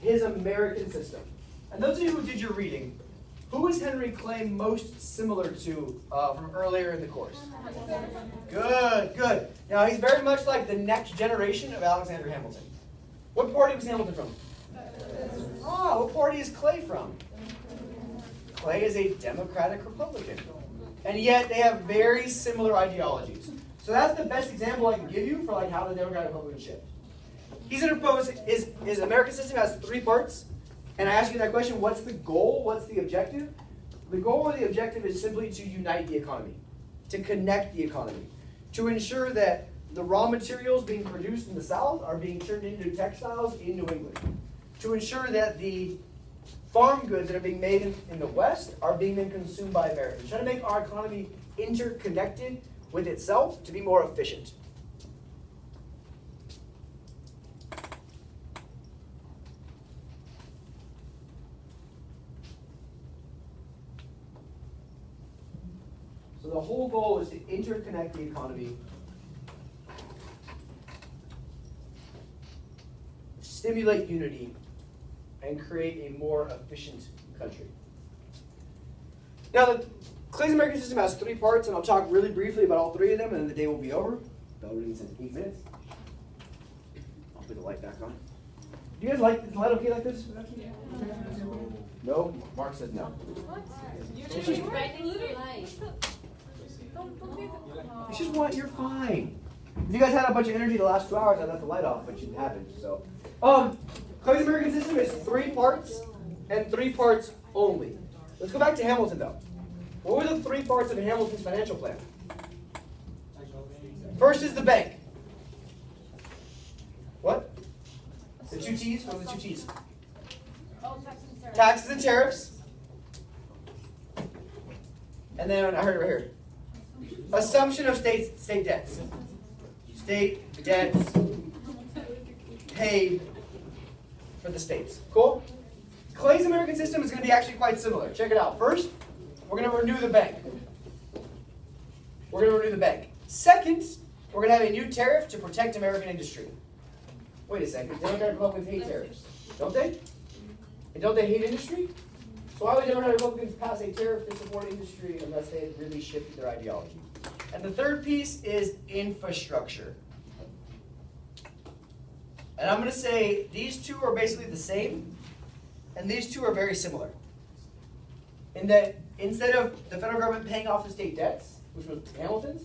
Speaker 1: His American system. And those of you who did your reading, who is Henry Clay most similar to from earlier in the course? Good, good. Now he's very much like the next generation of Alexander Hamilton. What party was Hamilton from? What party is Clay from? Clay is a Democratic Republican. And yet they have very similar ideologies. So that's the best example I can give you for like how the Democratic Republican shift. He's going to propose his American system has 3 parts. And I ask you that question, what's the goal? What's the objective? The goal or the objective is simply to unite the economy, to connect the economy, to ensure that the raw materials being produced in the South are being turned into textiles in New England, to ensure that the farm goods that are being made in the West are being then consumed by Americans, trying to make our economy interconnected with itself to be more efficient. So the whole goal is to interconnect the economy, stimulate unity, and create a more efficient country. Now, the Clay's American system has 3 parts, and I'll talk really briefly about all 3 of them, and then the day will be over. Bell rings in 8 minutes. I'll put the light back on. Do you guys like, is the light okay like this?
Speaker 6: Yeah.
Speaker 1: No? Mark says no.
Speaker 6: What?
Speaker 7: Right next to the light.
Speaker 6: Don't be the.
Speaker 1: It's just what, you're fine. If you guys had a bunch of energy the last 2 hours, I'd left the light off, but you haven't, so. Clay's American system is 3 parts, and 3 parts only. Let's go back to Hamilton, though. What were the 3 parts of Hamilton's financial plan? First is the bank. What? The 2 T's? What are the 2 T's?
Speaker 6: Oh, taxes and tariffs.
Speaker 1: Taxes and tariffs. And then, I heard it right here. Assumption of state debts. State debts paid for the states. Cool? Clay's American system is going to be actually quite similar. Check it out. First, we're going to renew the bank. We're going to renew the bank. Second, we're going to have a new tariff to protect American industry. Wait a second. Democratic Republicans hate tariffs, don't they? And don't they hate industry? So why would Democratic Republicans pass a tariff to support industry unless they had really shifted their ideology? And the third piece is infrastructure. And I'm going to say these 2 are basically the same, and these 2 are very similar. In that instead of the federal government paying off the state debts, which was Hamilton's,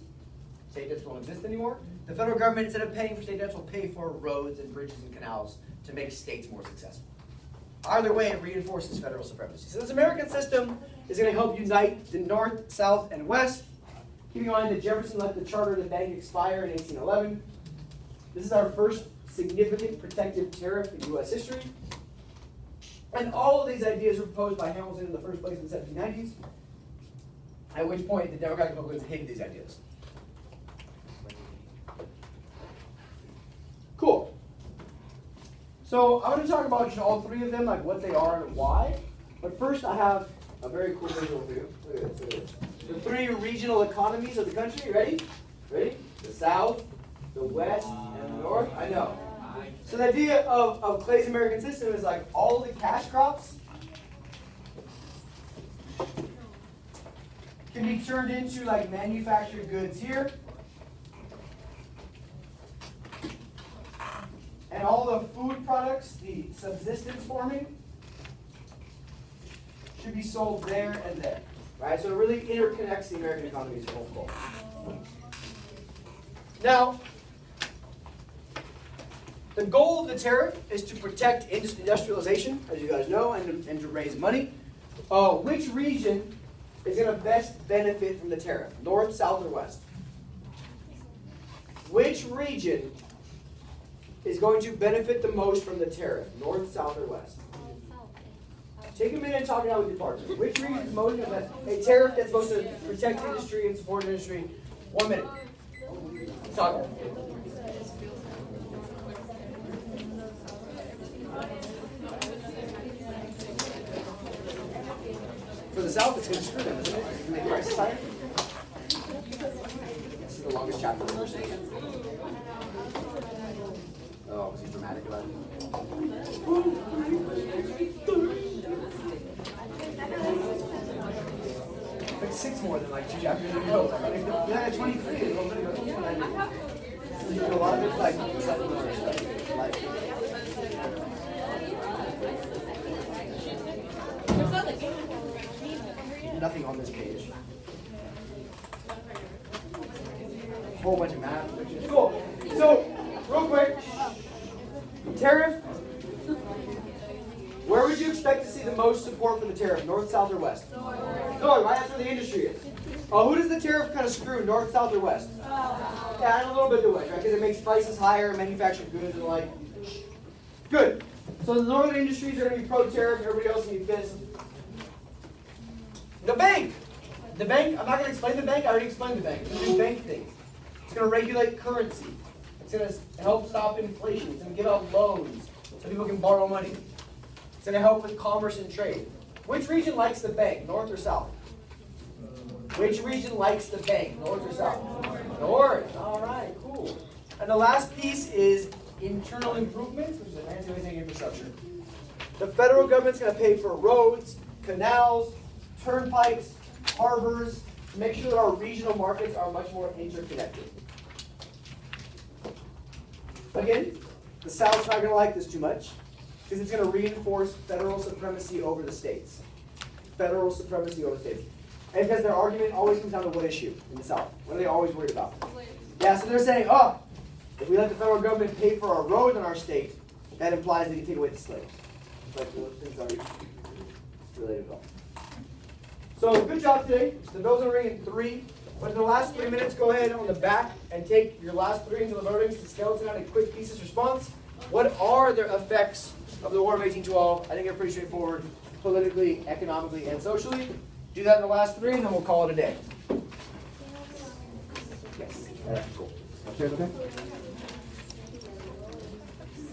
Speaker 1: state debts won't exist anymore, the federal government, instead of paying for state debts, will pay for roads and bridges and canals to make states more successful. Either way, it reinforces federal supremacy. So this American system is going to help unite the North, South, and West. Keep in mind that Jefferson let the charter of the bank expire in 1811. This is our first significant protective tariff in U.S. history. And all of these ideas were proposed by Hamilton in the first place in the 1790s, at which point the Democratic Republicans hated these ideas. Cool. So I'm going to talk about just all 3 of them, like what they are and why. But first I have a very cool visual for you. Look at this, look at this. The 3 regional economies of the country. Ready? Ready? The South, the West, and the North. I know. So the idea of Clay's American system is like all the cash crops can be turned into like manufactured goods here. And all the food products, the subsistence farming, should be sold there and there. Right? So it really interconnects the American economy as a whole. Now, the goal of the tariff is to protect industrialization, as you guys know, and to raise money. Which region is going to best benefit from the tariff? North, South, or West? Which region is going to benefit the most from the tariff? North, South, or West? Take a minute and talk it out with your partner. Which region is most going to benefit? A tariff that's supposed to protect industry and support industry. 1 minute. Talk. For the South, it's going to screw them, isn't it? It's going to make prices higher. This is the longest chapter I've ever seen. Oh, was he dramatic about it? Like 6 more than like 2 chapters ago. Yeah, 23 is a little bit ago. A lot of it's like supplementary stuff. Nothing on this page. A whole bunch of math. Cool. So, real quick, tariff. Where would you expect to see the most support for the tariff? North, South, or West? North. Right? That's where the industry is. Who does the tariff kind of screw? North, South, or West? Yeah, and a little bit the West, right? Because it makes prices higher, manufactured goods, and like. Good. So the northern industries are going to be pro-tariff. Everybody else will be pissed. The bank. The bank. I'm not going to explain the bank. I already explained the bank. It's going to do bank things. It's going to regulate currency. It's going to help stop inflation. It's going to give out loans so people can borrow money. It's going to help with commerce and trade. Which region likes the bank, North or South? Which region likes the bank, North or South? North. All right, cool. And the last piece is internal improvements, which is a fancy way of saying infrastructure. The federal government's going to pay for roads, canals, turnpikes, harbors, to make sure that our regional markets are much more interconnected. Again, the South's not going to like this too much because it's going to reinforce federal supremacy over the states. Federal supremacy over the states. And because their argument always comes down to what issue in the South? What are they always worried about? Yeah, so they're saying, oh, if we let the federal government pay for our roads in our state, that implies they can take away the slaves. It's like those things are related at all. So good job today. The bells are ringing in 3. But in the last 3 minutes, go ahead on the back and take your last 3 into the votings to skeleton out a quick thesis response. What are the effects of the War of 1812? I think they're pretty straightforward, politically, economically, and socially. Do that in the last 3, and then we'll call it a day. Yes. Cool. Okay.